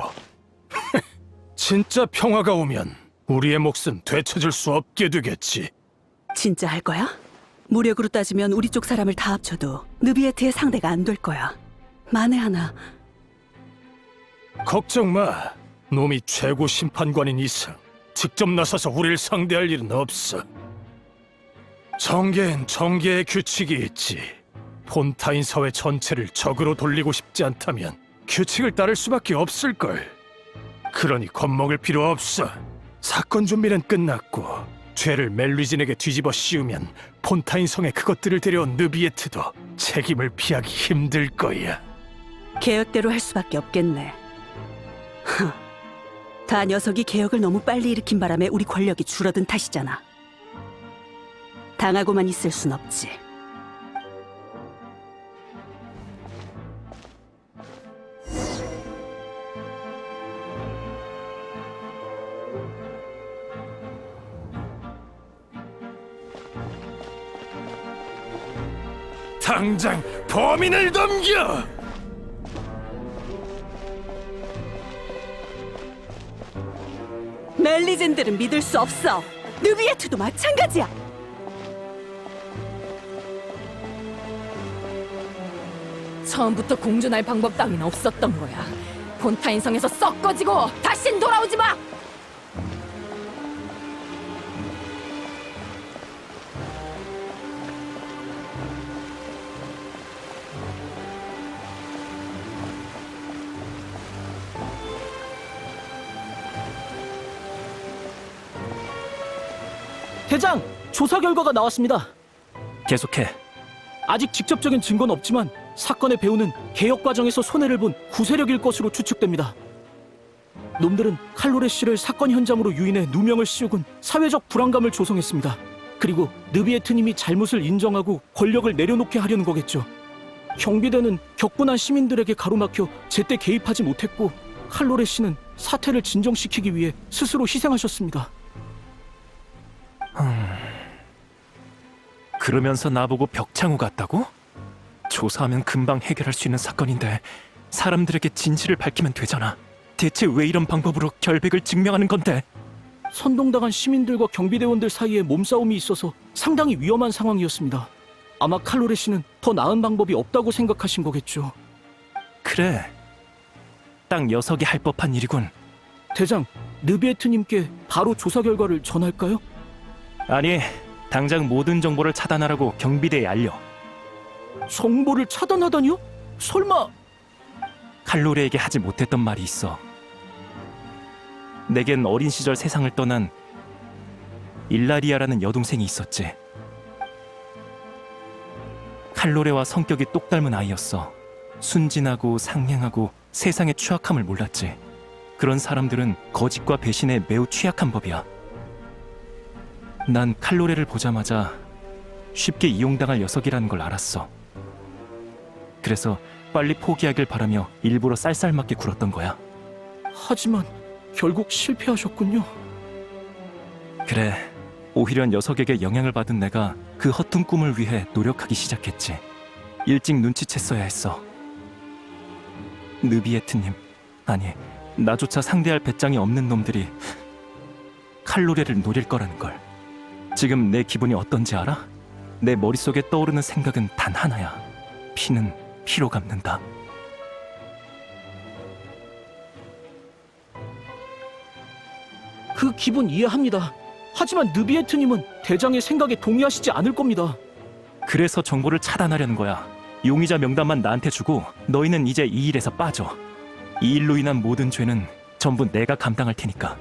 진짜 평화가 오면 우리의 몫은 되찾을 수 없게 되겠지. 진짜 할 거야? 무력으로 따지면 우리 쪽 사람을 다 합쳐도 느비에트의 상대가 안 될 거야. 만에 하나 걱정 마. 놈이 최고 심판관인 이상 직접 나서서 우리를 상대할 일은 없어. 정계엔 정계의 규칙이 있지. 폰타인 사회 전체를 적으로 돌리고 싶지 않다면 규칙을 따를 수밖에 없을걸. 그러니 겁먹을 필요 없어. 사건 준비는 끝났고 죄를 멜리진에게 뒤집어 씌우면 폰타인 성에 그것들을 데려온 느비에트도 책임을 피하기 힘들 거야. 계획대로 할 수밖에 없겠네. 다 녀석이 개혁을 너무 빨리 일으킨 바람에 우리 권력이 줄어든 탓이잖아. 당하고만 있을 순 없지. 당장 범인을 넘겨! 멜리젠들은 믿을 수 없어. 느비에트도 마찬가지야. 처음부터 공존할 방법 따윈 없었던 거야. 폰타인 성에서 썩 꺼지고 다신 돌아오지 마! 대장, 조사 결과가 나왔습니다. 계속해. 아직 직접적인 증거는 없지만 사건의 배후는 개혁 과정에서 손해를 본 구세력일 것으로 추측됩니다. 놈들은 칼로레 씨를 사건 현장으로 유인해 누명을 씌우곤 사회적 불안감을 조성했습니다. 그리고 느비에트님이 잘못을 인정하고 권력을 내려놓게 하려는 거겠죠. 경비대는 격분한 시민들에게 가로막혀 제때 개입하지 못했고 칼로레 씨는 사태를 진정시키기 위해 스스로 희생하셨습니다. 그러면서 나보고 벽창호 같다고? 조사하면 금방 해결할 수 있는 사건인데 사람들에게 진실을 밝히면 되잖아. 대체 왜 이런 방법으로 결백을 증명하는 건데? 선동당한 시민들과 경비대원들 사이에 몸싸움이 있어서 상당히 위험한 상황이었습니다. 아마 칼로레 씨는 더 나은 방법이 없다고 생각하신 거겠죠. 그래. 딱 녀석이 할 법한 일이군. 대장, 느비에트님께 바로 조사 결과를 전할까요? 아니, 당장 모든 정보를 차단하라고 경비대에 알려. 정보를 차단하다니요? 설마... 칼로레에게 하지 못했던 말이 있어. 내겐 어린 시절 세상을 떠난 일라리아라는 여동생이 있었지. 칼로레와 성격이 똑 닮은 아이였어. 순진하고 상냥하고 세상의 추악함을 몰랐지. 그런 사람들은 거짓과 배신에 매우 취약한 법이야. 난 칼로레를 보자마자 쉽게 이용당할 녀석이라는 걸 알았어. 그래서 빨리 포기하길 바라며 일부러 쌀쌀맞게 굴었던 거야. 하지만 결국 실패하셨군요. 그래, 오히려 녀석에게 영향을 받은 내가 그 허튼 꿈을 위해 노력하기 시작했지. 일찍 눈치챘어야 했어. 느비에트님, 아니, 나조차 상대할 배짱이 없는 놈들이 칼로레를 노릴 거라는 걸. 지금 내 기분이 어떤지 알아? 내 머릿속에 떠오르는 생각은 단 하나야. 피는 피로 갚는다. 그 기분 이해합니다. 하지만 느비에트님은 대장의 생각에 동의하시지 않을 겁니다. 그래서 정보를 차단하려는 거야. 용의자 명단만 나한테 주고 너희는 이제 이 일에서 빠져. 이 일로 인한 모든 죄는 전부 내가 감당할 테니까.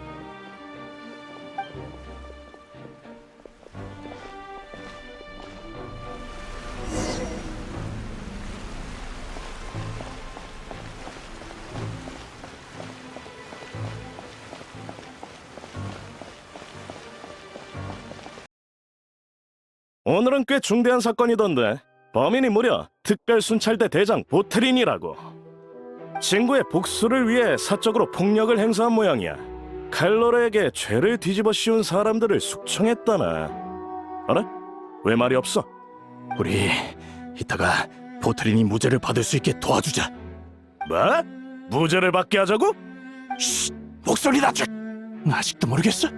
오늘은 꽤 중대한 사건이던데 범인이 무려 특별순찰대 대장 보트린이라고. 친구의 복수를 위해 사적으로 폭력을 행사한 모양이야. 칼로레에게 죄를 뒤집어 씌운 사람들을 숙청했다나. 알아? 왜 말이 없어? 우리 이따가 보트린이 무죄를 받을 수 있게 도와주자. 뭐? 무죄를 받게 하자고? 목소리 낮춰. 아직도 모르겠어?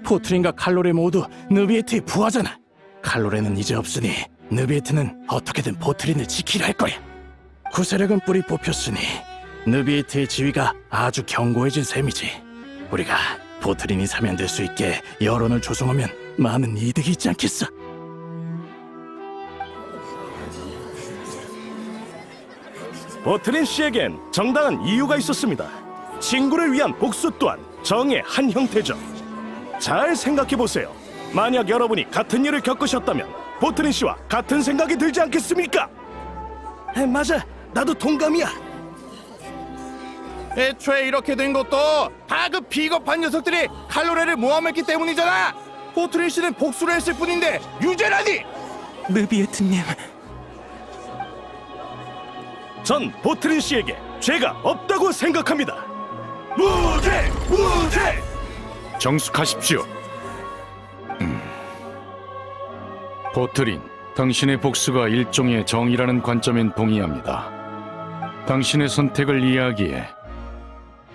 보트린과 칼로레 모두 느비에트의 부하잖아. 칼로레는 이제 없으니 느비에트는 어떻게든 보트린을 지키려 할 거야. 구세력은 뿌리 뽑혔으니 느비에트의 지위가 아주 견고해진 셈이지. 우리가 포트린이 사면될 수 있게 여론을 조성하면 많은 이득이 있지 않겠어? 보트린 씨에겐 정당한 이유가 있었습니다. 친구를 위한 복수 또한 정의 한 형태죠. 잘 생각해보세요. 만약 여러분이 같은 일을 겪으셨다면 보트린 씨와 같은 생각이 들지 않겠습니까? 맞아, 나도 동감이야. 애초에 이렇게 된 것도 다 그 비겁한 녀석들이 칼로레를 모함했기 때문이잖아. 포트린 씨는 복수를 했을 뿐인데 유죄라니. 느비에트님, 전 보트린 씨에게 죄가 없다고 생각합니다. 무죄! 무죄! 정숙하십시오. 보트린, 당신의 복수가 일종의 정의라는 관점엔 동의합니다. 당신의 선택을 이해하기에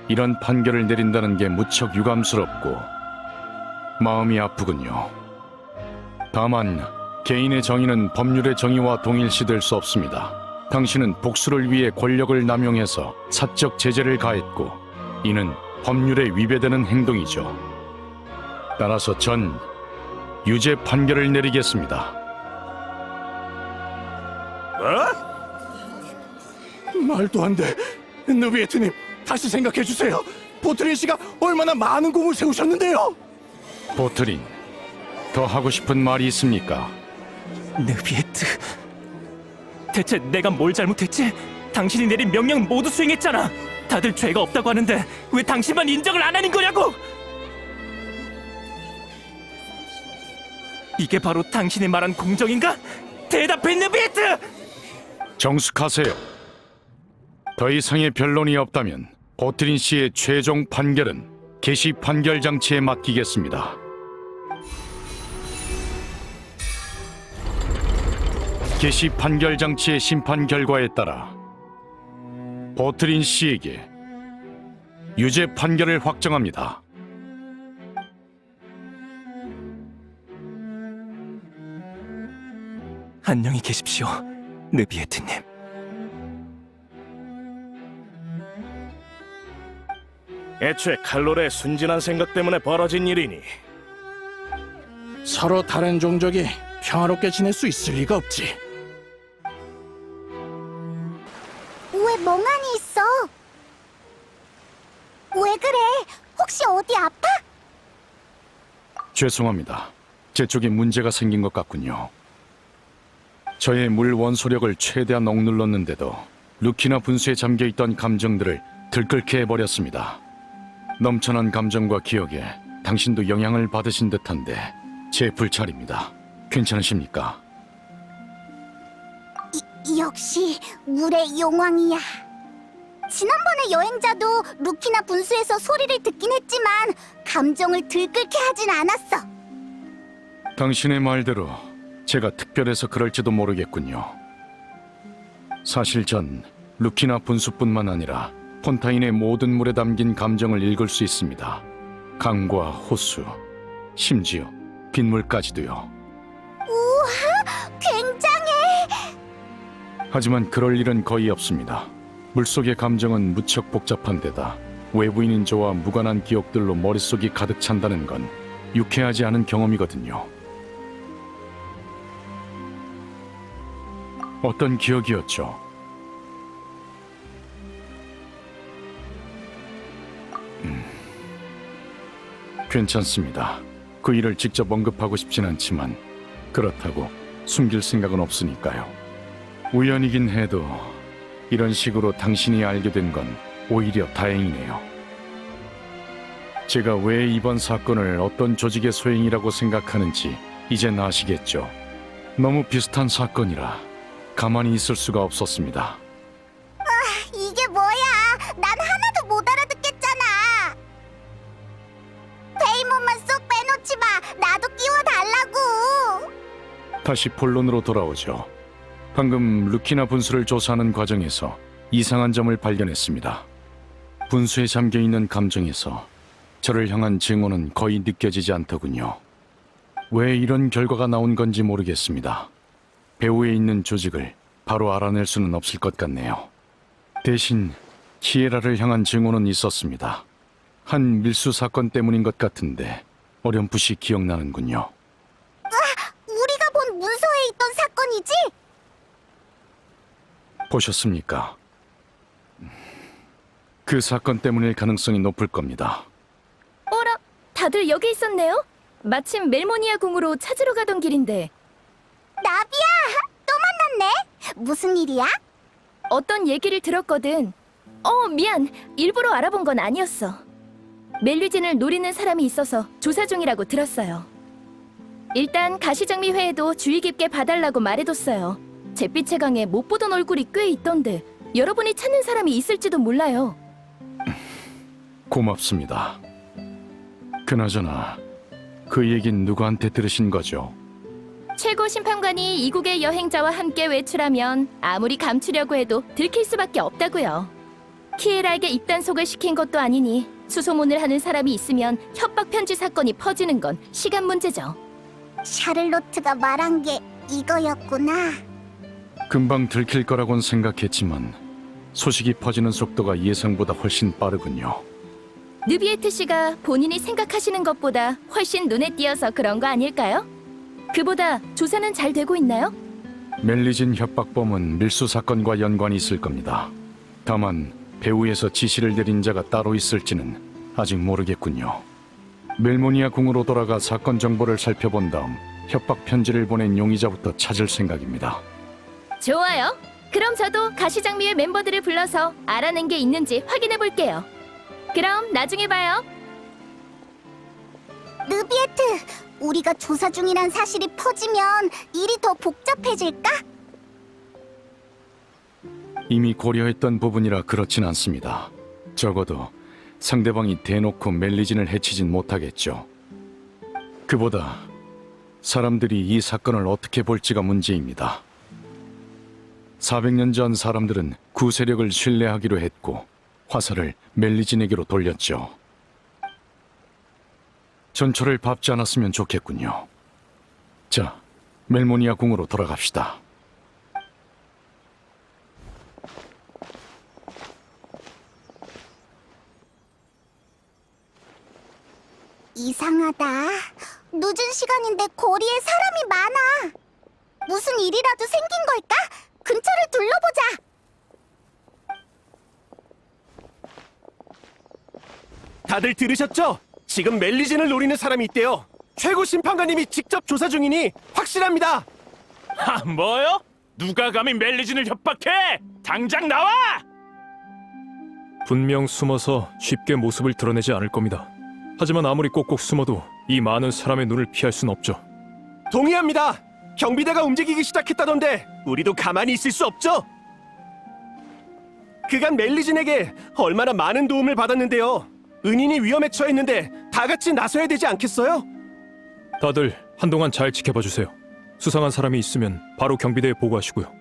이런 판결을 내린다는 게 무척 유감스럽고 마음이 아프군요. 다만 개인의 정의는 법률의 정의와 동일시될 수 없습니다. 당신은 복수를 위해 권력을 남용해서 사적 제재를 가했고 이는 법률에 위배되는 행동이죠. 따라서 전 유죄 판결을 내리겠습니다. 말도 안 돼. 느비에트님, 다시 생각해 주세요. 포트린 씨가 얼마나 많은 공을 세우셨는데요. 보트린, 더 하고 싶은 말이 있습니까? 느비에트. 대체 내가 뭘 잘못했지? 당신이 내린 명령 모두 수행했잖아. 다들 죄가 없다고 하는데 왜 당신만 인정을 안 하는 거냐고? 이게 바로 당신이 말한 공정인가? 대답해, 느비에트! 정숙하세요. 더 이상의 변론이 없다면 보트린 씨의 최종 판결은 개시 판결 장치에 맡기겠습니다. 개시 판결 장치의 심판 결과에 따라 보트린 씨에게 유죄 판결을 확정합니다. 안녕히 계십시오, 느비에트님. 애초에 칼로레의 순진한 생각 때문에 벌어진 일이니 서로 다른 종족이 평화롭게 지낼 수 있을 리가 없지. 왜 멍하니 있어? 왜 그래? 혹시 어디 아파? 죄송합니다. 제 쪽에 문제가 생긴 것 같군요. 저의 물 원소력을 최대한 억눌렀는데도 루키나 분수에 잠겨있던 감정들을 들끓게 해버렸습니다. 넘쳐난 감정과 기억에 당신도 영향을 받으신 듯한데 제 불찰입니다. 괜찮으십니까? 역시 물의 용왕이야. 지난번에 여행자도 루키나 분수에서 소리를 듣긴 했지만 감정을 들끓게 하진 않았어. 당신의 말대로 제가 특별해서 그럴지도 모르겠군요. 사실 전 루키나 분수뿐만 아니라 폰타인의 모든 물에 담긴 감정을 읽을 수 있습니다. 강과 호수, 심지어 빗물까지도요. 우와, 굉장해! 하지만 그럴 일은 거의 없습니다. 물속의 감정은 무척 복잡한 데다 외부인인 저와 무관한 기억들로 머릿속이 가득 찬다는 건 유쾌하지 않은 경험이거든요. 어떤 기억이었죠? 괜찮습니다. 그 일을 직접 언급하고 싶진 않지만 그렇다고 숨길 생각은 없으니까요. 우연이긴 해도 이런 식으로 당신이 알게 된 건 오히려 다행이네요. 제가 왜 이번 사건을 어떤 조직의 소행이라고 생각하는지 이젠 아시겠죠? 너무 비슷한 사건이라 가만히 있을 수가 없었습니다. 이게 뭐야? 난 하나도 못 알아듣겠잖아. 페이몬만 쏙 빼놓지 마. 나도 끼워달라고. 다시 본론으로 돌아오죠. 방금 루키나 분수를 조사하는 과정에서 이상한 점을 발견했습니다. 분수에 잠겨있는 감정에서 저를 향한 증오는 거의 느껴지지 않더군요. 왜 이런 결과가 나온 건지 모르겠습니다. 배후에 있는 조직을 바로 알아낼 수는 없을 것 같네요. 대신 키에라를 향한 증오는 있었습니다. 한 밀수 사건 때문인 것 같은데 어렴풋이 기억나는군요. 우리가 본 문서에 있던 사건이지? 보셨습니까? 그 사건 때문일 가능성이 높을 겁니다. 어라, 다들 여기 있었네요? 마침 멜모니아 궁으로 찾으러 가던 길인데 나비야! 또 만났네? 무슨 일이야? 어떤 얘기를 들었거든. 미안. 일부러 알아본 건 아니었어. 멜리진을 노리는 사람이 있어서 조사 중이라고 들었어요. 일단 가시장미회에도 주의 깊게 봐달라고 말해뒀어요. 잿빛의 강에 못 보던 얼굴이 꽤 있던데 여러분이 찾는 사람이 있을지도 몰라요. 고맙습니다. 그나저나 그 얘긴 누구한테 들으신 거죠? 최고 심판관이 이국의 여행자와 함께 외출하면 아무리 감추려고 해도 들킬 수밖에 없다고요. 키에라에게 입단속을 시킨 것도 아니니 수소문을 하는 사람이 있으면 협박 편지 사건이 퍼지는 건 시간 문제죠. 샤를로트가 말한 게 이거였구나. 금방 들킬 거라곤 생각했지만 소식이 퍼지는 속도가 예상보다 훨씬 빠르군요. 느비에트 씨가 본인이 생각하시는 것보다 훨씬 눈에 띄어서 그런 거 아닐까요? 그보다 조사는 잘 되고 있나요? 멜리진 협박범은 밀수 사건과 연관이 있을 겁니다. 다만 배후에서 지시를 내린 자가 따로 있을지는 아직 모르겠군요. 멜모니아 궁으로 돌아가 사건 정보를 살펴본 다음 협박 편지를 보낸 용의자부터 찾을 생각입니다. 좋아요. 그럼 저도 가시장미회 멤버들을 불러서 알아낸 게 있는지 확인해 볼게요. 그럼 나중에 봐요. 느비에트, 우리가 조사 중이란 사실이 퍼지면 일이 더 복잡해질까? 이미 고려했던 부분이라 그렇진 않습니다. 적어도 상대방이 대놓고 멜리진을 해치진 못하겠죠. 그보다 사람들이 이 사건을 어떻게 볼지가 문제입니다. 400년 전 사람들은 구세력을 신뢰하기로 했고 화살을 멜리진에게로 돌렸죠. 전초를 밟지 않았으면 좋겠군요. 자, 멜모니아 궁으로 돌아갑시다. 이상하다. 늦은 시간인데 거리에 사람이 많아. 무슨 일이라도 생긴 걸까? 근처를 둘러보자. 다들 들으셨죠? 지금 멜리진을 노리는 사람이 있대요. 최고 심판관님이 직접 조사 중이니 확실합니다. 뭐요? 누가 감히 멜리진을 협박해? 당장 나와! 분명 숨어서 쉽게 모습을 드러내지 않을 겁니다. 하지만 아무리 꼭꼭 숨어도 이 많은 사람의 눈을 피할 순 없죠. 동의합니다. 경비대가 움직이기 시작했다던데 우리도 가만히 있을 수 없죠. 그간 멜리진에게 얼마나 많은 도움을 받았는데요. 은인이 위험에 처했는데 다 같이 나서야 되지 않겠어요? 다들 한동안 잘 지켜봐 주세요. 수상한 사람이 있으면 바로 경비대에 보고하시고요.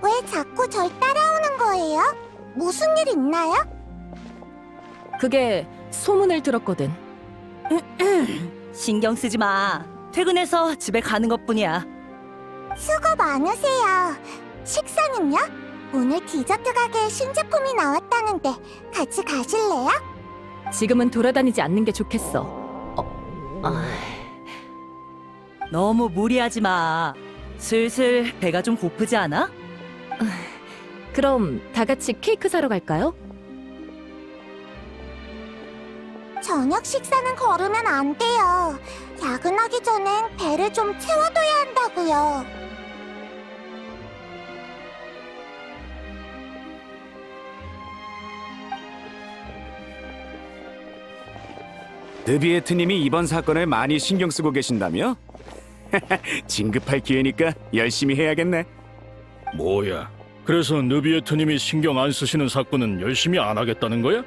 왜 자꾸 절 따라오는 거예요? 무슨 일 있나요? 그게 소문을 들었거든. 신경 쓰지 마. 퇴근해서 집에 가는 것뿐이야. 수고 많으세요. 식사는요? 오늘 디저트 가게에 신제품이 나왔다는데 같이 가실래요? 지금은 돌아다니지 않는 게 좋겠어. 너무 무리하지 마. 슬슬 배가 좀 고프지 않아? 그럼 다 같이 케이크 사러 갈까요? 저녁 식사는 거르면 안 돼요. 야근하기 전엔 배를 좀 채워둬야 한다고요. 느비에트님이 이번 사건을 많이 신경 쓰고 계신다며? 진급할 기회니까 열심히 해야겠네. 뭐야? 그래서 느비에트님이 신경 안 쓰시는 사건은 열심히 안 하겠다는 거야?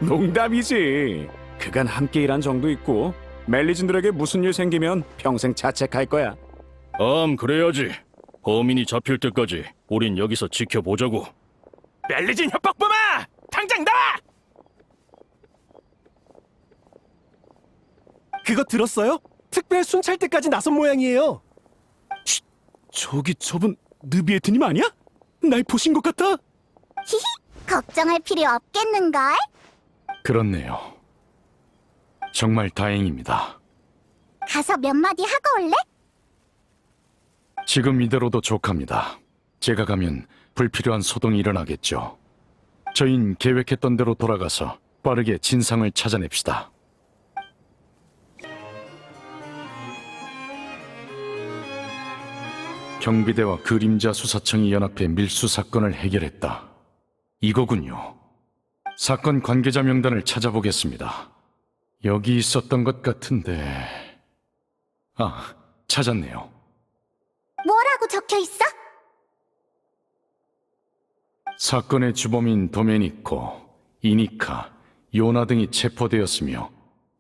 농담이지. 그간 함께 일한 정도 있고 멜리진들에게 무슨 일 생기면 평생 자책할 거야. 그래야지. 범인이 잡힐 때까지 우린 여기서 지켜보자고. 멜리진 협박범아! 당장 나와! 그거 들었어요? 특별 순찰대까지 나선 모양이에요. 저기 저분 느비에트님 아니야? 날 보신 것 같아. 걱정할 필요 없겠는걸? 그렇네요. 정말 다행입니다. 가서 몇 마디 하고 올래? 지금 이대로도 족합니다. 제가 가면 불필요한 소동이 일어나겠죠. 저흰 계획했던 대로 돌아가서 빠르게 진상을 찾아냅시다. 경비대와 그림자 수사청이 연합해 밀수 사건을 해결했다. 이거군요. 사건 관계자 명단을 찾아보겠습니다. 여기 있었던 것 같은데... 아, 찾았네요. 뭐라고 적혀 있어? 사건의 주범인 도메니코, 이니카, 요나 등이 체포되었으며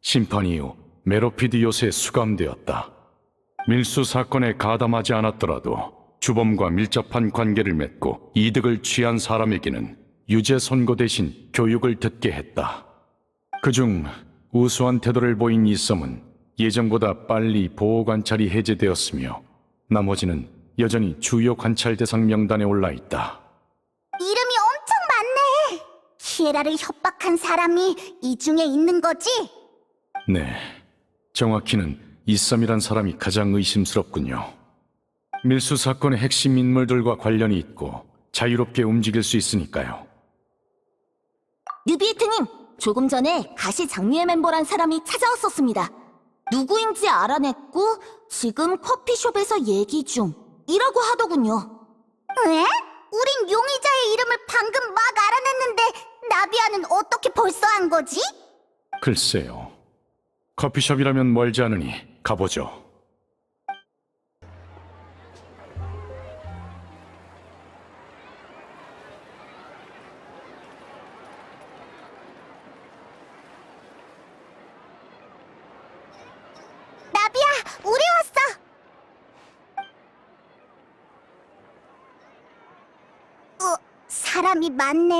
심판 이후 메로피드 요새에 수감되었다. 밀수 사건에 가담하지 않았더라도 주범과 밀접한 관계를 맺고 이득을 취한 사람에게는 유죄 선고 대신 교육을 듣게 했다. 그중 우수한 태도를 보인 이썸은 예정보다 빨리 보호 관찰이 해제되었으며 나머지는 여전히 주요 관찰 대상 명단에 올라 있다. 이름이 엄청 많네. 키에라를 협박한 사람이 이 중에 있는 거지? 네, 정확히는 이썸이란 사람이 가장 의심스럽군요. 밀수 사건의 핵심 인물들과 관련이 있고 자유롭게 움직일 수 있으니까요. 뉴비에트님, 조금 전에 가시 장미의 멤버란 사람이 찾아왔었습니다. 누구인지 알아냈고 지금 커피숍에서 얘기 중이라고 하더군요. 왜? 우린 용의자의 이름을 방금 막 알아냈는데 나비아는 어떻게 벌써 한 거지? 글쎄요. 커피숍이라면 멀지 않으니 가보죠. 나비야, 우리 왔어. 사람이 많네.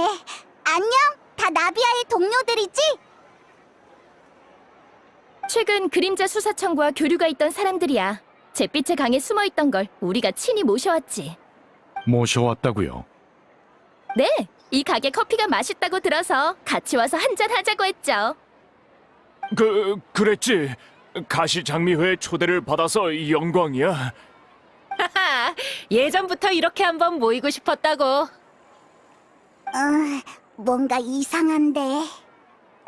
안녕, 다 나비아의 동료들이지? 최근 그림자 수사청과 교류가 있던 사람들이야. 잿빛의 강에 숨어있던 걸 우리가 친히 모셔왔지. 모셔왔다고요? 네, 이 가게 커피가 맛있다고 들어서 같이 와서 한잔 하자고 했죠. 그랬지. 가시장미회에 초대를 받아서 영광이야. 하하, 예전부터 이렇게 한번 모이고 싶었다고. 뭔가 이상한데.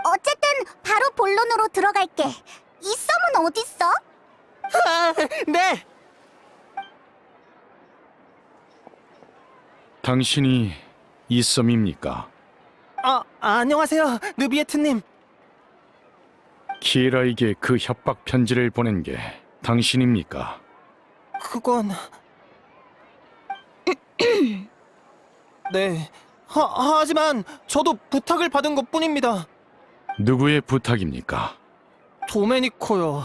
어쨌든 바로 본론으로 들어갈게. 이 썸은 어딨어? 네. 당신이 이썸입니까? 안녕하세요, 느비에트님. 키에라에게 그 협박 편지를 보낸 게 당신입니까? 그건... 네. 하지만 저도 부탁을 받은 것뿐입니다. 누구의 부탁입니까? 도메니코요.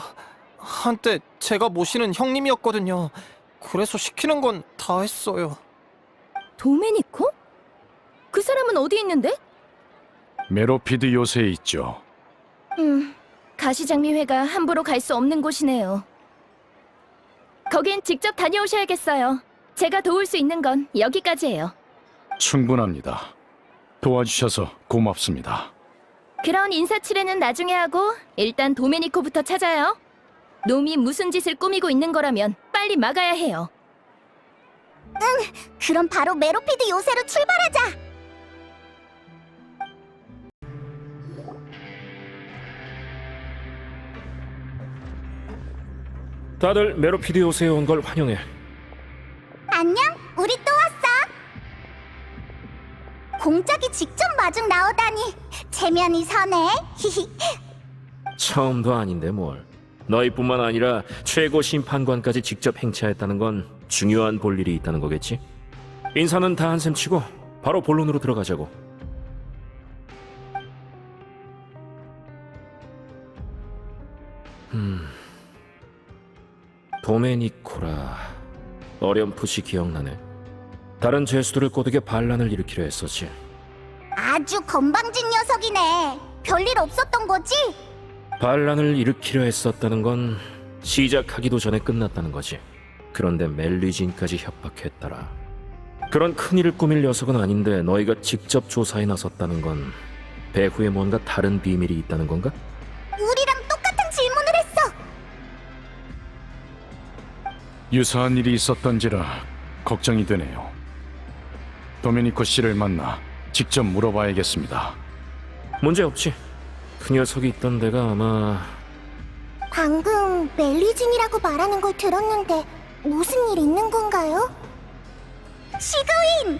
한때 제가 모시는 형님이었거든요. 그래서 시키는 건 다 했어요. 도메니코? 그 사람은 어디 있는데? 메로피드 요새에 있죠. 가시장미회가 함부로 갈 수 없는 곳이네요. 거긴 직접 다녀오셔야겠어요. 제가 도울 수 있는 건 여기까지예요. 충분합니다. 도와주셔서 고맙습니다. 그런 인사치레는 나중에 하고 일단 도메니코부터 찾아요. 놈이 무슨 짓을 꾸미고 있는 거라면 빨리 막아야 해요. 그럼 바로 메로피드 요새로 출발하자. 다들 메로피드 요새에 온 걸 환영해. 안녕, 우리 또 왔어. 공작이 직접 마중 나오다니 체면이 서네. 히히. 처음도 아닌데 뭘. 너희뿐만 아니라 최고 심판관까지 직접 행차했다는 건 중요한 볼 일이 있다는 거겠지? 인사는 다 한셈 치고 바로 본론으로 들어가자고. 도메니코라. 어렴풋이 기억나네. 다른 죄수들을 꼬드겨 반란을 일으키려 했었지. 아주 건방진 녀석이네. 별일 없었던 거지? 반란을 일으키려 했었다는 건 시작하기도 전에 끝났다는 거지. 그런데 멜리진까지 협박했더라. 그런 큰일을 꾸밀 녀석은 아닌데 너희가 직접 조사에 나섰다는 건 배후에 뭔가 다른 비밀이 있다는 건가? 우리랑 똑같은 질문을 했어. 유사한 일이 있었던지라 걱정이 되네요. 도메니코 씨를 만나 직접 물어봐야겠습니다. 문제없지. 그 녀석이 있던 데가 아마 방금 멜리진이라고 말하는 걸 들었는데 무슨 일 있는 건가요? 시그윈!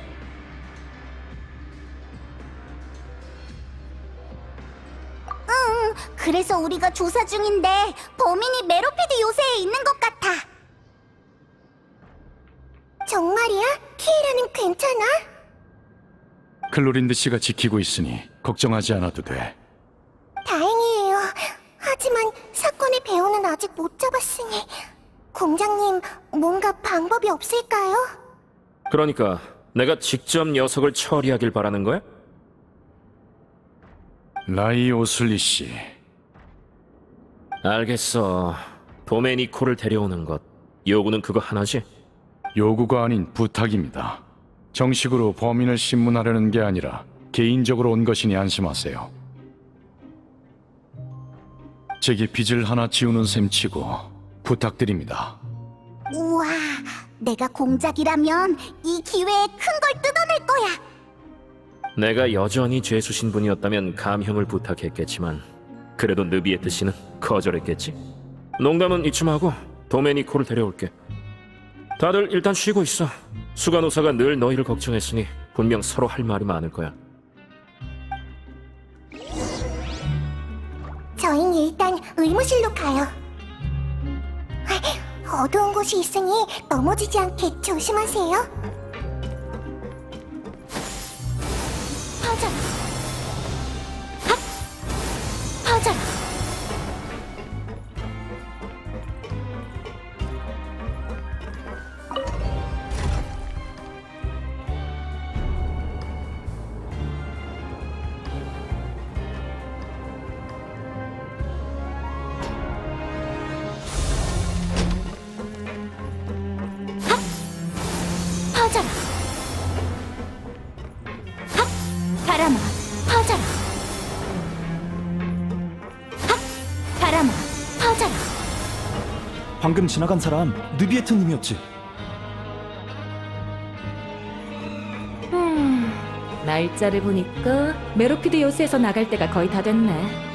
그래서 우리가 조사 중인데 범인이 메로피드 요새에 있는 것 같아. 정말이야? 키에라는 괜찮아? 클로린드 씨가 지키고 있으니 걱정하지 않아도 돼. 다행이에요. 하지만 사건의 배우는 아직 못 잡았으니 공장님 뭔가 방법이 없을까요? 그러니까 내가 직접 녀석을 처리하길 바라는 거야? 라이 오슬리 씨, 알겠어. 도메니코를 데려오는 것. 요구는 그거 하나지? 요구가 아닌 부탁입니다. 정식으로 범인을 신문하려는 게 아니라 개인적으로 온 것이니 안심하세요. 제게 빚을 하나 지우는 셈치고 부탁드립니다. 우와, 내가 공작이라면 이 기회에 큰 걸 뜯어낼 거야. 내가 여전히 죄수 신분이었다면 감형을 부탁했겠지만 그래도 느비에트 씨는 거절했겠지? 농담은 이쯤 하고 도메니코를 데려올게. 다들 일단 쉬고 있어. 수간호사가 늘 너희를 걱정했으니 분명 서로 할 말이 많을 거야. 저흰 일단 의무실로 가요. 어두운 곳이 있으니 넘어지지 않게 조심하세요. 퍼져라. 핫! 퍼져라. 퍼져라. 핫! 바람아, 퍼져라. 핫! 바람아, 퍼져라. 방금 지나간 사람 느비에트님이었지. 날짜를 보니까 메로피드 요새에서 나갈 때가 거의 다 됐네.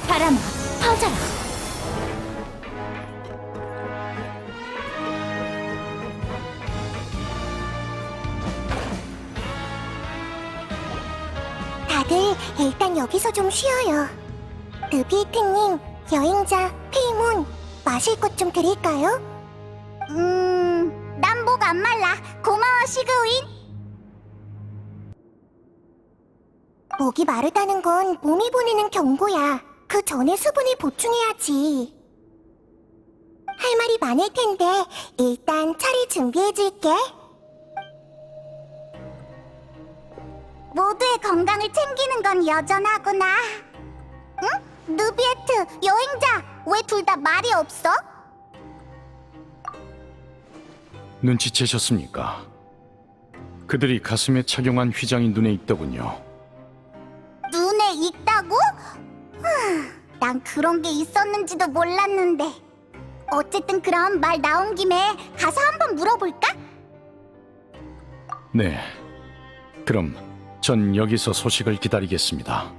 바람아, 퍼져라. 다들 일단 여기서 좀 쉬어요. 느비에트님, 여행자, 페이몬, 마실 것 좀 드릴까요? 난 목 안 말라. 고마워, 시그윈. 목이 마르다는 건 몸이 보내는 경고야. 그 전에 수분을 보충해야지. 할 말이 많을 텐데 일단 차를 준비해줄게. 모두의 건강을 챙기는 건 여전하구나. 응? 느비에트, 여행자, 왜 둘 다 말이 없어? 눈치채셨습니까? 그들이 가슴에 착용한 휘장이 눈에 익더군요. 눈에 익다고? 난 그런 게 있었는지도 몰랐는데. 어쨌든 그럼 말 나온 김에 가서 한번 물어볼까? 네, 그럼 전 여기서 소식을 기다리겠습니다.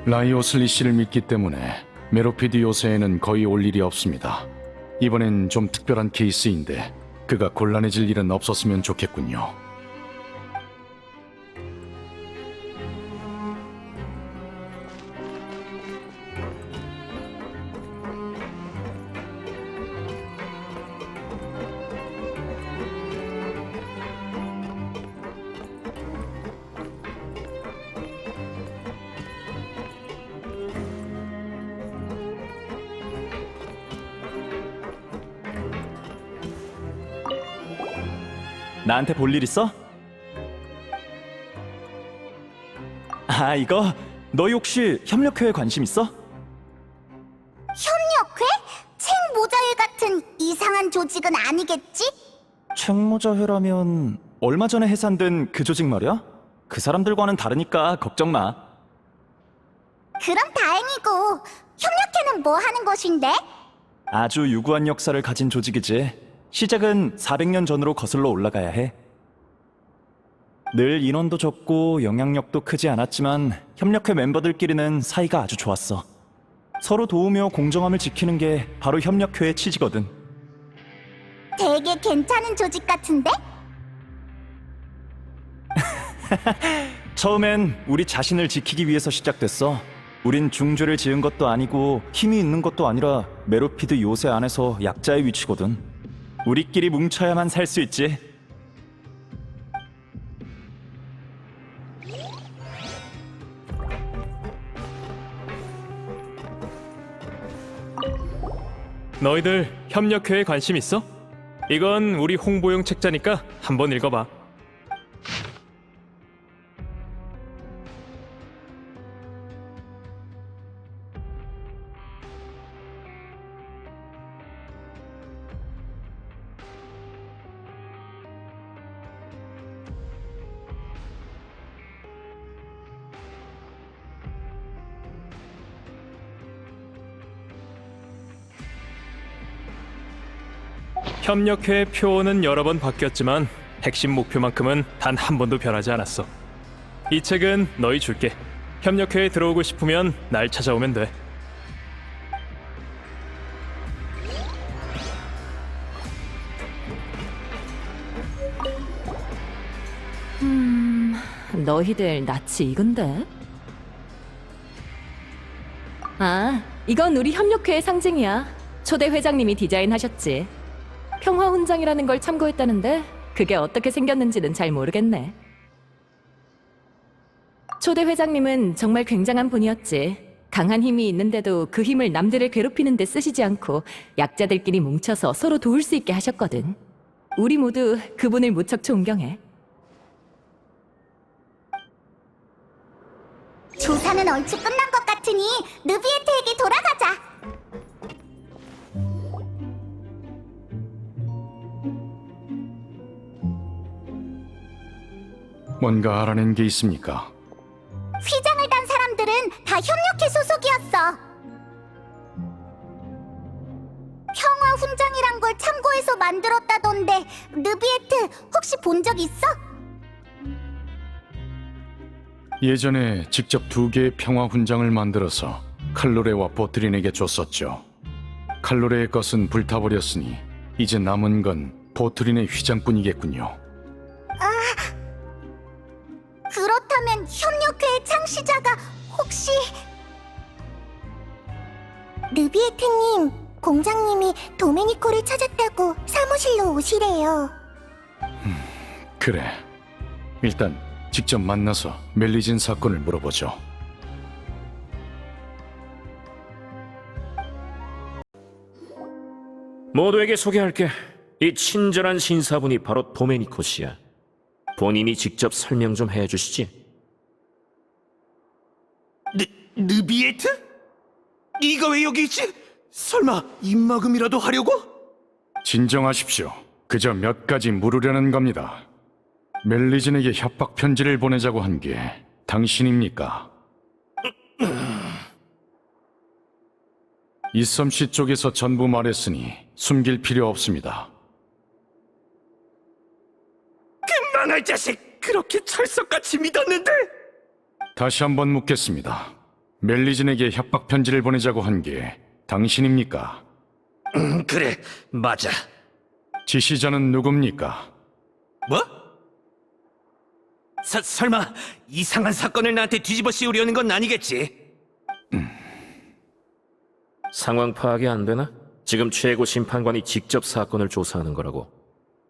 라이 오슬리 씨를 믿기 때문에 메로피드 요새에는 거의 올 일이 없습니다. 이번엔 좀 특별한 케이스인데 그가 곤란해질 일은 없었으면 좋겠군요. 나한테 볼 일 있어? 아, 이거 너희 혹시 협력회에 관심 있어? 협력회? 책모자회 같은 이상한 조직은 아니겠지? 책모자회라면 얼마 전에 해산된 그 조직 말이야? 그 사람들과는 다르니까 걱정 마. 그럼 다행이고 협력회는 뭐 하는 곳인데? 아주 유구한 역사를 가진 조직이지. 시작은 400년 전으로 거슬러 올라가야 해. 늘 인원도 적고 영향력도 크지 않았지만 협력회 멤버들끼리는 사이가 아주 좋았어. 서로 도우며 공정함을 지키는 게 바로 협력회의 취지거든. 되게 괜찮은 조직 같은데? 처음엔 우리 자신을 지키기 위해서 시작됐어. 우린 중죄를 지은 것도 아니고 힘이 있는 것도 아니라 메로피드 요새 안에서 약자의 위치거든. 우리끼리 뭉쳐야만 살 수 있지. 너희들 협력회에 관심 있어? 이건 우리 홍보용 책자니까 한번 읽어봐. 협력회 표어는 여러 번 바뀌었지만 핵심 목표만큼은 단 한 번도 변하지 않았어. 이 책은 너희 줄게. 협력회에 들어오고 싶으면 날 찾아오면 돼. 너희들 낯이 익은데? 아, 이건 우리 협력회의 상징이야. 초대 회장님이 디자인하셨지. 평화 훈장이라는 걸 참고했다는데 그게 어떻게 생겼는지는 잘 모르겠네. 초대 회장님은 정말 굉장한 분이었지. 강한 힘이 있는데도 그 힘을 남들을 괴롭히는 데 쓰시지 않고 약자들끼리 뭉쳐서 서로 도울 수 있게 하셨거든. 우리 모두 그분을 무척 존경해. 조사는 얼추 끝난 것 같으니 느비에트에게 돌아가자. 뭔가 알아낸 게 있습니까? 휘장을 단 사람들은 다 협력회 소속이었어. 평화 훈장이란 걸 참고해서 만들었다던데 느비에트 혹시 본 적 있어? 예전에 직접 2개의 평화 훈장을 만들어서 칼로레와 보트린에게 줬었죠. 칼로레의 것은 불타버렸으니 이제 남은 건 보트린의 휘장뿐이겠군요. 그렇다면 협력회의 창시자가 혹시... 느비에트님, 공장님이 도메니코를 찾았다고 사무실로 오시래요. 그래. 일단 직접 만나서 멜리진 사건을 물어보죠. 모두에게 소개할게. 이 친절한 신사분이 바로 도메니코 씨야. 본인이 직접 설명 좀 해주시지. 느비에트? 네가 왜 여기 있지? 설마 입막음이라도 하려고? 진정하십시오. 그저 몇 가지 물으려는 겁니다. 멜리진에게 협박 편지를 보내자고 한 게 당신입니까? 이섬씨 쪽에서 전부 말했으니 숨길 필요 없습니다. 그 망할 자식! 그렇게 철석같이 믿었는데! 다시 한번 묻겠습니다. 멜리진에게 협박 편지를 보내자고 한 게 당신입니까? 그래, 맞아. 지시자는 누굽니까? 뭐? 설마 이상한 사건을 나한테 뒤집어 씌우려는 건 아니겠지? 상황 파악이 안 되나? 지금 최고 심판관이 직접 사건을 조사하는 거라고.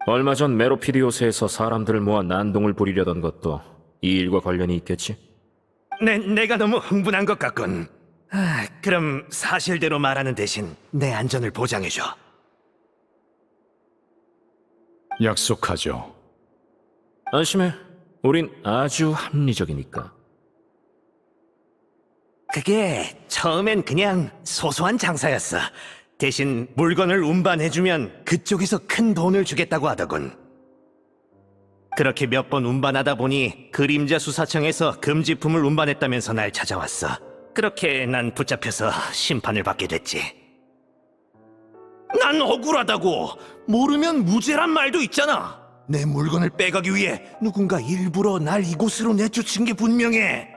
얼마 전 메로피드 요새에서 사람들을 모아 난동을 부리려던 것도 이 일과 관련이 있겠지? 내가 너무 흥분한 것 같군. 그럼 사실대로 말하는 대신 내 안전을 보장해줘. 약속하죠. 안심해. 우린 아주 합리적이니까. 그게 처음엔 그냥 소소한 장사였어. 대신 물건을 운반해주면 그쪽에서 큰 돈을 주겠다고 하더군. 그렇게 몇 번 운반하다 보니 그림자 수사청에서 금지품을 운반했다면서 날 찾아왔어. 그렇게 난 붙잡혀서 심판을 받게 됐지. 난 억울하다고. 모르면 무죄란 말도 있잖아. 내 물건을 빼가기 위해 누군가 일부러 날 이곳으로 내쫓은 게 분명해.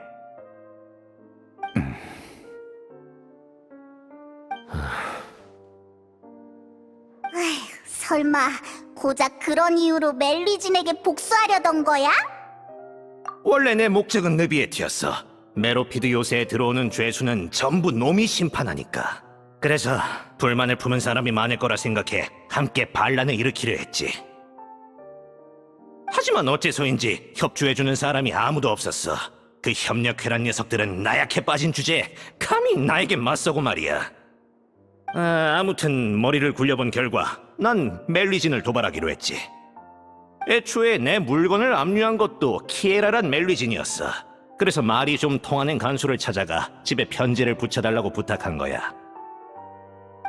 설마 고작 그런 이유로 멜리진에게 복수하려던 거야? 원래 내 목적은 느비에트였어. 메로피드 요새에 들어오는 죄수는 전부 놈이 심판하니까. 그래서 불만을 품은 사람이 많을 거라 생각해 함께 반란을 일으키려 했지. 하지만 어째서인지 협조해주는 사람이 아무도 없었어. 그 협력회란 녀석들은 나약해 빠진 주제에 감히 나에게 맞서고 말이야. 아무튼 머리를 굴려본 결과 난 멜리진을 도발하기로 했지. 애초에 내 물건을 압류한 것도 키에라란 멜리진이었어. 그래서 말이 좀 통하는 간수를 찾아가 집에 편지를 붙여달라고 부탁한 거야.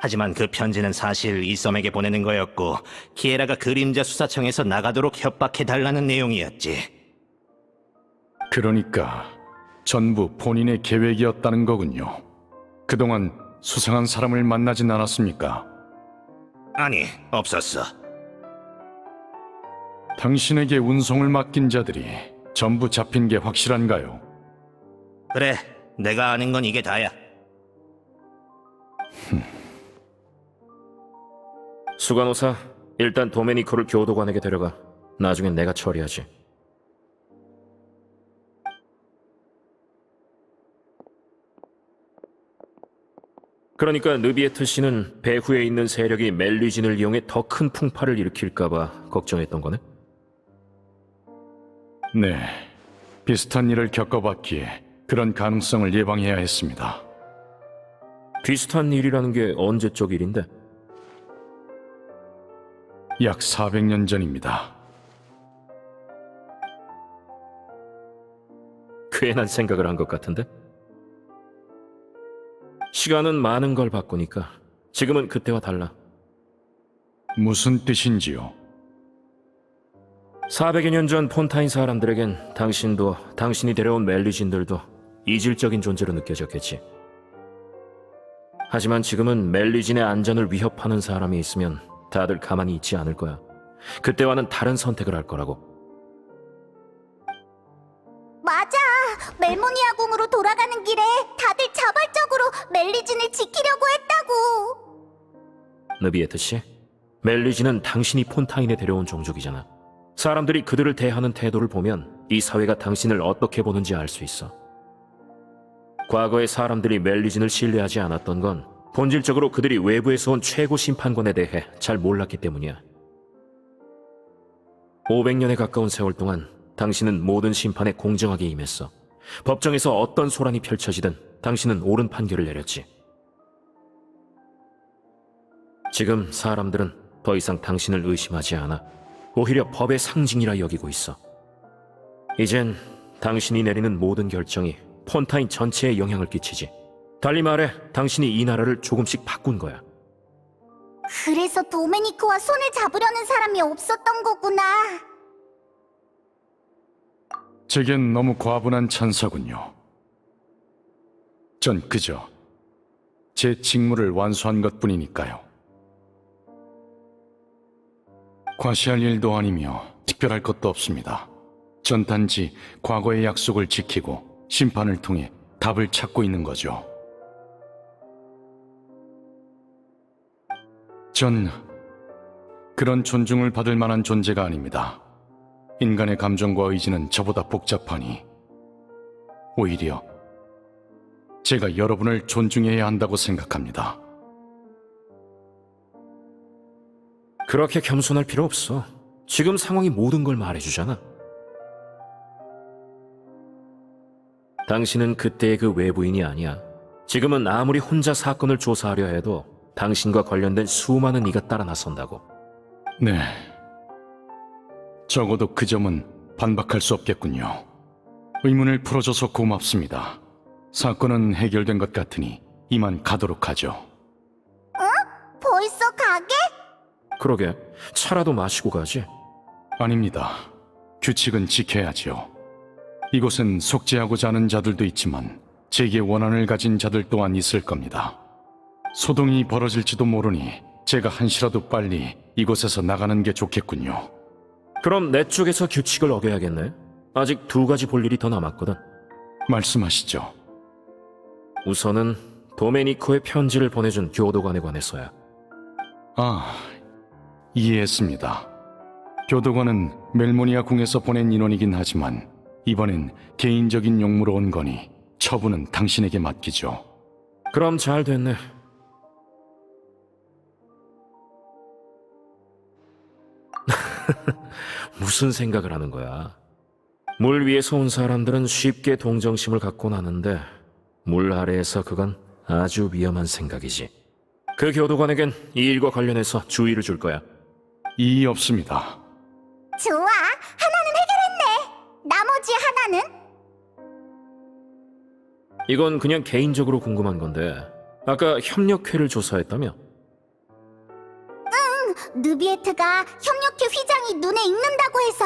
하지만 그 편지는 사실 이썸에게 보내는 거였고 키에라가 그림자 수사청에서 나가도록 협박해달라는 내용이었지. 그러니까 전부 본인의 계획이었다는 거군요. 그동안 수상한 사람을 만나진 않았습니까? 아니, 없었어. 당신에게 운송을 맡긴 자들이 전부 잡힌 게 확실한가요? 그래, 내가 아는 건 이게 다야. 수간호사, 일단 도메니코를 교도관에게 데려가. 나중엔 내가 처리하지. 그러니까 느비에트 씨는 배후에 있는 세력이 멜리진을 이용해 더 큰 풍파를 일으킬까봐 걱정했던 거네? 네, 비슷한 일을 겪어봤기에 그런 가능성을 예방해야 했습니다. 비슷한 일이라는 게 언제적 일인데? 약 400년 전입니다. 괜한 생각을 한 것 같은데? 시간은 많은 걸 바꾸니까 지금은 그때와 달라. 무슨 뜻인지요? 400여 년 전 폰타인 사람들에겐 당신도 당신이 데려온 멜리진들도 이질적인 존재로 느껴졌겠지. 하지만 지금은 멜리진의 안전을 위협하는 사람이 있으면 다들 가만히 있지 않을 거야. 그때와는 다른 선택을 할 거라고. 맞아. 멜모니아 궁으로 돌아가는 길에 다들 자발적으로 멜리진을 지키려고 했다고. 느비에트 씨, 멜리진은 당신이 폰타인에 데려온 종족이잖아. 사람들이 그들을 대하는 태도를 보면 이 사회가 당신을 어떻게 보는지 알 수 있어. 과거에 사람들이 멜리진을 신뢰하지 않았던 건 본질적으로 그들이 외부에서 온 최고 심판관에 대해 잘 몰랐기 때문이야. 500년에 가까운 세월 동안 당신은 모든 심판에 공정하게 임했어. 법정에서 어떤 소란이 펼쳐지든 당신은 옳은 판결을 내렸지. 지금 사람들은 더 이상 당신을 의심하지 않아. 오히려 법의 상징이라 여기고 있어. 이젠 당신이 내리는 모든 결정이 폰타인 전체에 영향을 끼치지. 달리 말해 당신이 이 나라를 조금씩 바꾼 거야. 그래서 도메니코와 손을 잡으려는 사람이 없었던 거구나. 제겐 너무 과분한 찬사군요. 전 그저 제 직무를 완수한 것뿐이니까요. 과시할 일도 아니며 특별할 것도 없습니다. 전 단지 과거의 약속을 지키고 심판을 통해 답을 찾고 있는 거죠. 전 그런 존중을 받을 만한 존재가 아닙니다. 인간의 감정과 의지는 저보다 복잡하니 오히려 제가 여러분을 존중해야 한다고 생각합니다. 그렇게 겸손할 필요 없어. 지금 상황이 모든 걸 말해주잖아. 당신은 그때의 그 외부인이 아니야. 지금은 아무리 혼자 사건을 조사하려 해도 당신과 관련된 수많은 이가 따라 나선다고. 네. 적어도 그 점은 반박할 수 없겠군요. 의문을 풀어줘서 고맙습니다. 사건은 해결된 것 같으니 이만 가도록 하죠. 벌써 가게? 그러게, 차라도 마시고 가지. 아닙니다. 규칙은 지켜야지요. 이곳은 속죄하고자 하는 자들도 있지만 제게 원한을 가진 자들 또한 있을 겁니다. 소동이 벌어질지도 모르니 제가 한시라도 빨리 이곳에서 나가는 게 좋겠군요. 그럼 내 쪽에서 규칙을 어겨야겠네. 아직 2가지 볼 일이 더 남았거든. 말씀하시죠. 우선은 도메니코의 편지를 보내준 교도관에 관해서야. 아, 이해했습니다. 교도관은 멜모니아 궁에서 보낸 인원이긴 하지만 이번엔 개인적인 용무로 온 거니 처분은 당신에게 맡기죠. 그럼 잘 됐네. 무슨 생각을 하는 거야? 물 위에서 온 사람들은 쉽게 동정심을 갖곤 하는데 물 아래에서 그건 아주 위험한 생각이지. 그 교도관에겐 이 일과 관련해서 주의를 줄 거야. 이의 없습니다. 좋아, 하나는 해결했네. 나머지 하나는? 이건 그냥 개인적으로 궁금한 건데 아까 협력회를 조사했다며? 느비에트가 협력회 휘장이 눈에 익는다고 해서.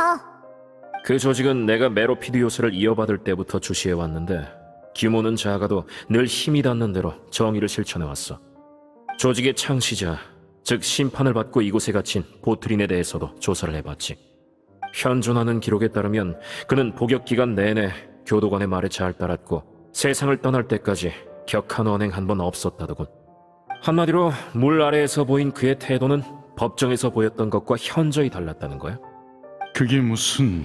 그 조직은 내가 메로피드 요새를 이어받을 때부터 주시해왔는데 규모는 작아도 늘 힘이 닿는 대로 정의를 실천해왔어. 조직의 창시자, 즉 심판을 받고 이곳에 갇힌 보트린에 대해서도 조사를 해봤지. 현존하는 기록에 따르면 그는 복역 기간 내내 교도관의 말에 잘 따랐고 세상을 떠날 때까지 격한 언행 한 번 없었다더군. 한마디로 물 아래에서 보인 그의 태도는 법정에서 보였던 것과 현저히 달랐다는 거야. 그게 무슨...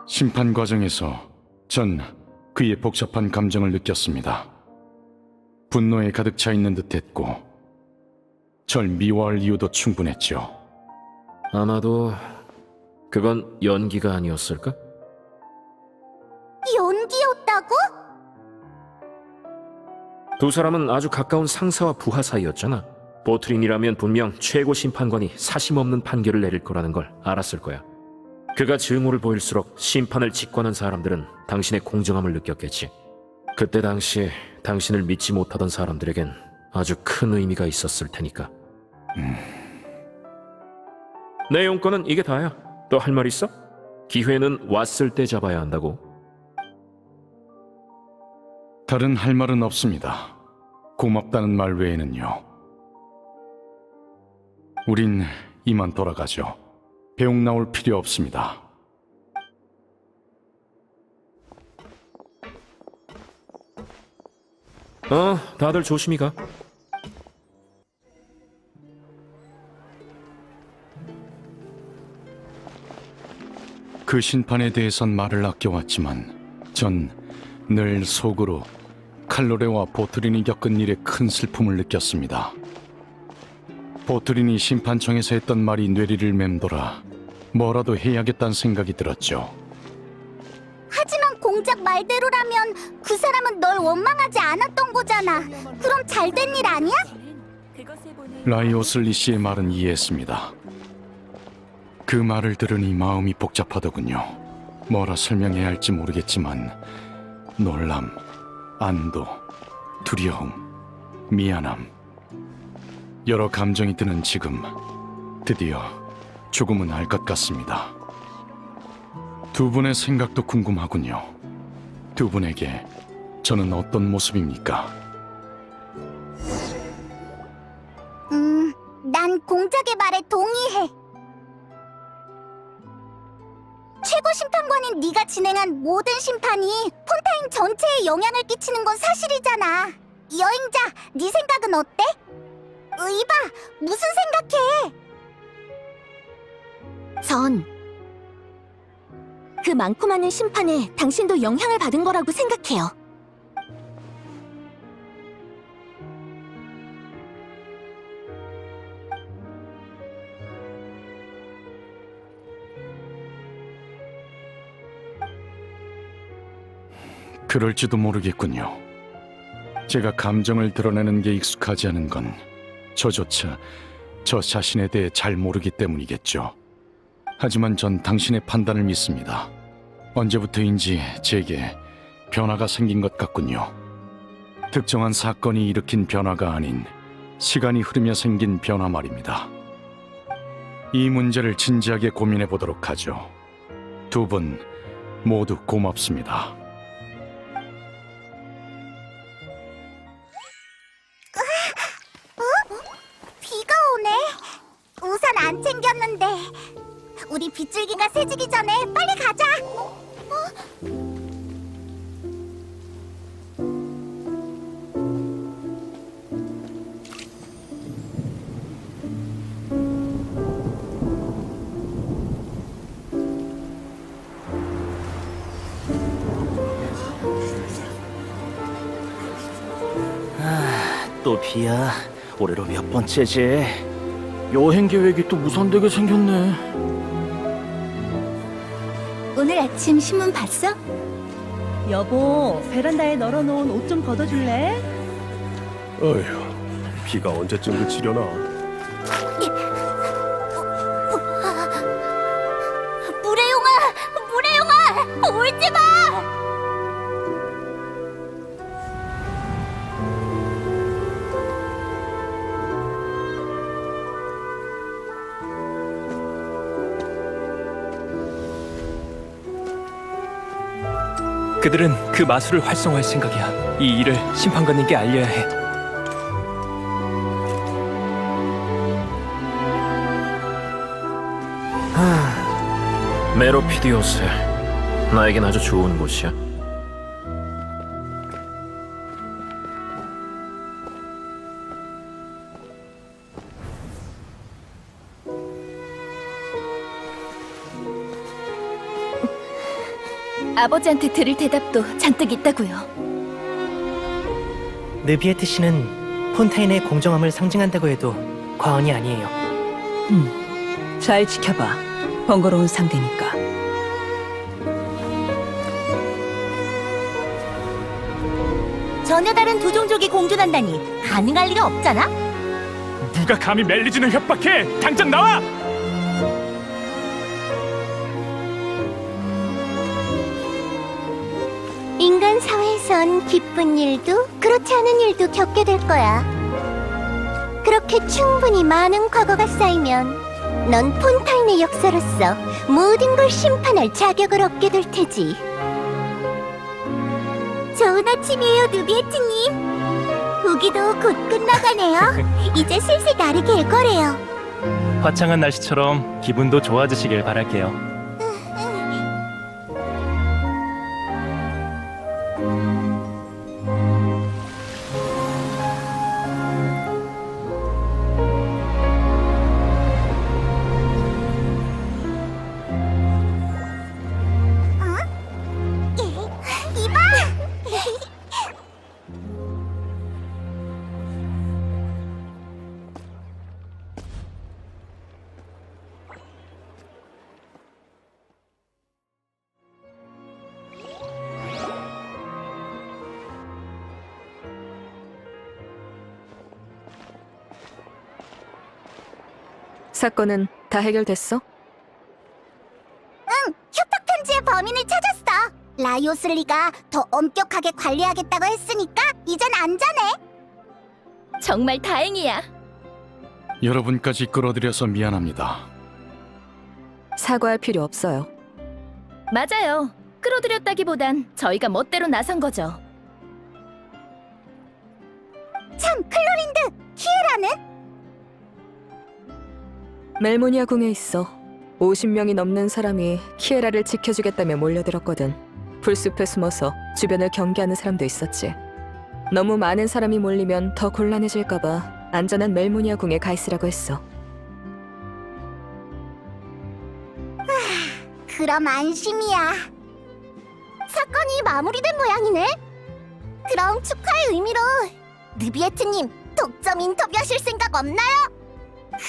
심판 과정에서 전 그의 복잡한 감정을 느꼈습니다. 분노에 가득 차 있는 듯했고 절 미워할 이유도 충분했죠. 아마도 그건 연기가 아니었을까? 연기였다고? 2 사람은 아주 가까운 상사와 부하 사이였잖아. 보트린이라면 분명 최고 심판관이 사심없는 판결을 내릴 거라는 걸 알았을 거야. 그가 증오를 보일수록 심판을 직관한 사람들은 당신의 공정함을 느꼈겠지. 그때 당시 당신을 믿지 못하던 사람들에겐 아주 큰 의미가 있었을 테니까. 내 용건은 이게 다야. 또 할 말 있어? 기회는 왔을 때 잡아야 한다고. 다른 할 말은 없습니다. 고맙다는 말 외에는요. 우린 이만 돌아가죠. 배웅 나올 필요 없습니다. 다들 조심히 가. 그 심판에 대해선 말을 아껴왔지만 전 늘 속으로 칼로레와 보트린이 겪은 일에 큰 슬픔을 느꼈습니다. 보트린이 심판청에서 했던 말이 뇌리를 맴돌아 뭐라도 해야겠다는 생각이 들었죠. 하지만 공작 말대로라면 그 사람은 널 원망하지 않았던 거잖아. 그럼 잘된 일 아니야? 라이오슬리 씨의 말은 이해했습니다. 그 말을 들으니 마음이 복잡하더군요. 뭐라 설명해야 할지 모르겠지만 놀람, 안도, 두려움, 미안함, 여러 감정이 드는 지금 드디어 조금은 알 것 같습니다. 2 분의 생각도 궁금하군요. 2 분에게 저는 어떤 모습입니까? 난 공작의 말에 동의해. 최고 심판관인 네가 진행한 모든 심판이 폰타인 전체에 영향을 끼치는 건 사실이잖아. 여행자, 네 생각은 어때? 의바, 무슨 생각해? 전 그 많고 많은 심판에 당신도 영향을 받은 거라고 생각해요. 그럴지도 모르겠군요. 제가 감정을 드러내는 게 익숙하지 않은 건 저조차 저 자신에 대해 잘 모르기 때문이겠죠. 하지만 전 당신의 판단을 믿습니다. 언제부터인지 제게 변화가 생긴 것 같군요. 특정한 사건이 일으킨 변화가 아닌 시간이 흐르며 생긴 변화 말입니다. 이 문제를 진지하게 고민해 보도록 하죠. 두 분 모두 고맙습니다. 비가 오네. 우산 안 챙겼는데. 우리 빗줄기가 새지기 전에 빨리 가자. 또 비야. 올해로 몇 번째지? 여행 계획이 또 무산되게 생겼네. 오늘 아침 신문 봤어? 여보, 베란다에 널어놓은 옷 좀 걷어줄래? 어휴, 비가 언제쯤 그치려나. 물의용아, 울지 마. 그들은 그 마술을 활성화할 생각이야. 이 일을 심판관님께 알려야 해. 메로피디오스, 나에겐 아주 좋은 곳이야. 아버지한테 들을 대답도 잔뜩 있다고요. 느비에트 씨는 폰타인의 공정함을 상징한다고 해도 과언이 아니에요. 잘 지켜봐. 번거로운 상대니까. 전혀 다른 두 종족이 공존한다니 가능할 리가 없잖아. 누가 감히 멜리진을 협박해? 당장 나와! 인간 사회에선 기쁜 일도 그렇지 않은 일도 겪게 될 거야. 그렇게 충분히 많은 과거가 쌓이면 넌 폰타인의 역사로서 모든 걸 심판할 자격을 얻게 될 테지. 좋은 아침이에요, 누비에트님. 우기도 곧 끝나가네요. 이제 슬슬 날이 갤 거래요. 화창한 날씨처럼 기분도 좋아지시길 바랄게요. 사건은 다 해결됐어? 응, 협박 편지의 범인을 찾았어. 라이오슬리가 더 엄격하게 관리하겠다고 했으니까 이젠 안전해. 정말 다행이야. 여러분까지 끌어들여서 미안합니다. 사과할 필요 없어요. 맞아요. 끌어들였다기보단 저희가 멋대로 나선 거죠. 참, 클로린드, 키에라는? 멜모니아 궁에 있어. 50명이 넘는 사람이 키에라를 지켜주겠다며 몰려들었거든. 풀숲에 숨어서 주변을 경계하는 사람도 있었지. 너무 많은 사람이 몰리면 더 곤란해질까봐 안전한 멜모니아 궁에 가 있으라고 했어. 그럼 안심이야. 사건이 마무리된 모양이네. 그럼 축하의 의미로 느비에트님 독점 인터뷰하실 생각 없나요?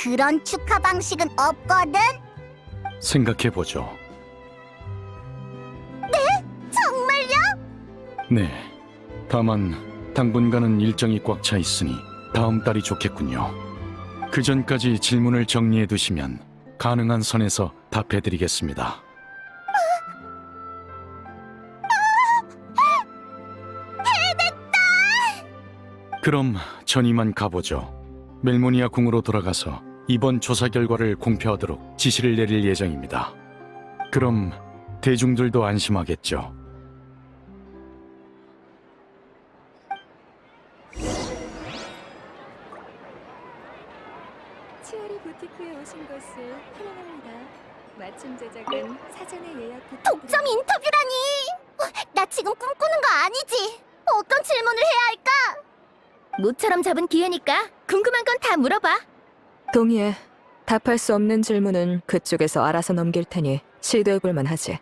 그런 축하 방식은 없거든. 생각해보죠. 정말요? 네. 다만 당분간은 일정이 꽉 차 있으니 다음 달이 좋겠군요. 그 전까지 질문을 정리해 두시면 가능한 선에서 답해드리겠습니다. 그럼 전 이만 가보죠. 멜모니아 궁으로 돌아가서 이번 조사 결과를 공표하도록 지시를 내릴 예정입니다. 그럼 대중들도 안심하겠죠. 치어리 부티크에 오신 것을 환영합니다. 맞춤 제작은 사전에 예약 독점 인터뷰라니! 나 지금 꿈꾸는 거 아니지? 어떤 질문을 해야 할까? 모처럼 잡은 기회니까 궁금한 건 다 물어봐. 동의해. 답할 수 없는 질문은 그쪽에서 알아서 넘길 테니 시도해볼 만하지.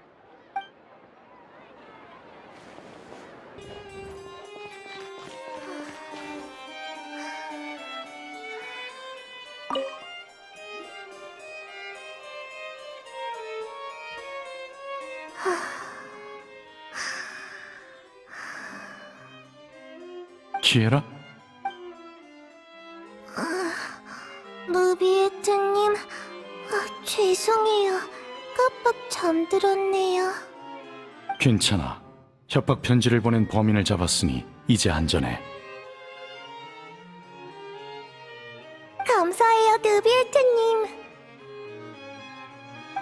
키에라? 루비에트님, 죄송해요. 깜빡 잠들었네요. 괜찮아. 협박 편지를 보낸 범인을 잡았으니 이제 안전해. 감사해요, 루비에트님.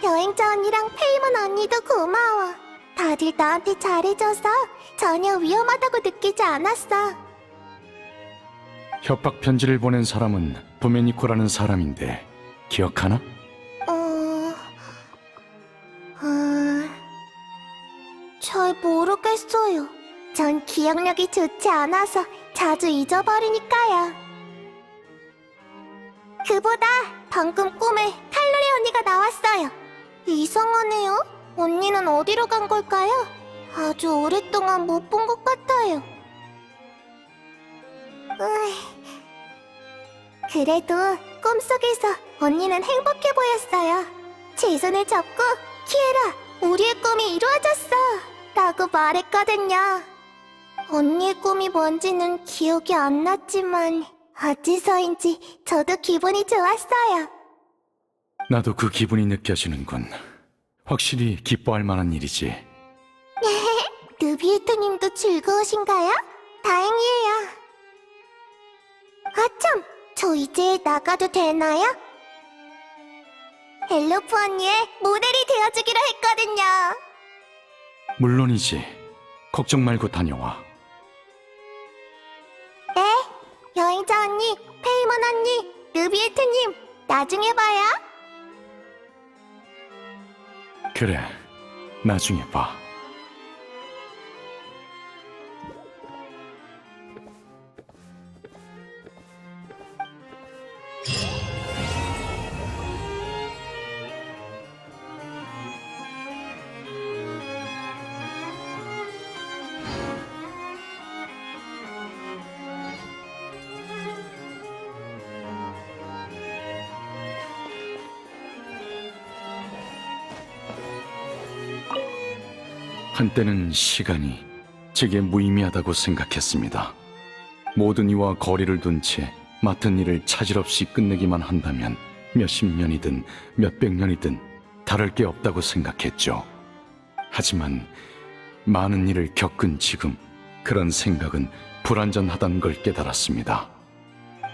여행자 언니랑 페이먼 언니도 고마워. 다들 나한테 잘해줘서 전혀 위험하다고 느끼지 않았어. 협박 편지를 보낸 사람은 도메니코라는 사람인데 기억하나? 잘 모르겠어요. 전 기억력이 좋지 않아서 자주 잊어버리니까요. 그보다 방금 꿈에 칼로리 언니가 나왔어요. 이상하네요. 언니는 어디로 간 걸까요? 아주 오랫동안 못 본 것 같아요. 그래도 꿈속에서 언니는 행복해 보였어요. 제 손을 잡고 키에라, 우리의 꿈이 이루어졌어 라고 말했거든요. 언니의 꿈이 뭔지는 기억이 안 났지만 어째서인지 저도 기분이 좋았어요. 나도 그 기분이 느껴지는군. 확실히 기뻐할 만한 일이지. 루비에트님도 즐거우신가요? 다행이에요. 아참, 저 이제 나가도 되나요? 엘로프 언니의 모델이 되어주기로 했거든요. 물론이지. 걱정 말고 다녀와. 네, 여행자 언니, 페이먼 언니, 루비에트님, 나중에 봐요. 그래, 나중에 봐. 한때는 시간이 제게 무의미하다고 생각했습니다. 모든 이와 거리를 둔 채 맡은 일을 차질없이 끝내기만 한다면 몇십 년이든 몇백 년이든 다를 게 없다고 생각했죠. 하지만 많은 일을 겪은 지금 그런 생각은 불완전하다는 걸 깨달았습니다.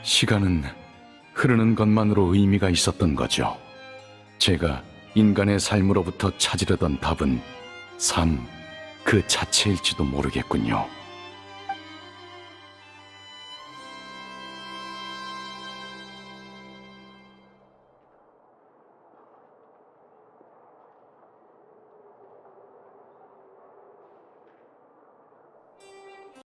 시간은 흐르는 것만으로 의미가 있었던 거죠. 제가 인간의 삶으로부터 찾으려던 답은 삶 그 자체일지도 모르겠군요.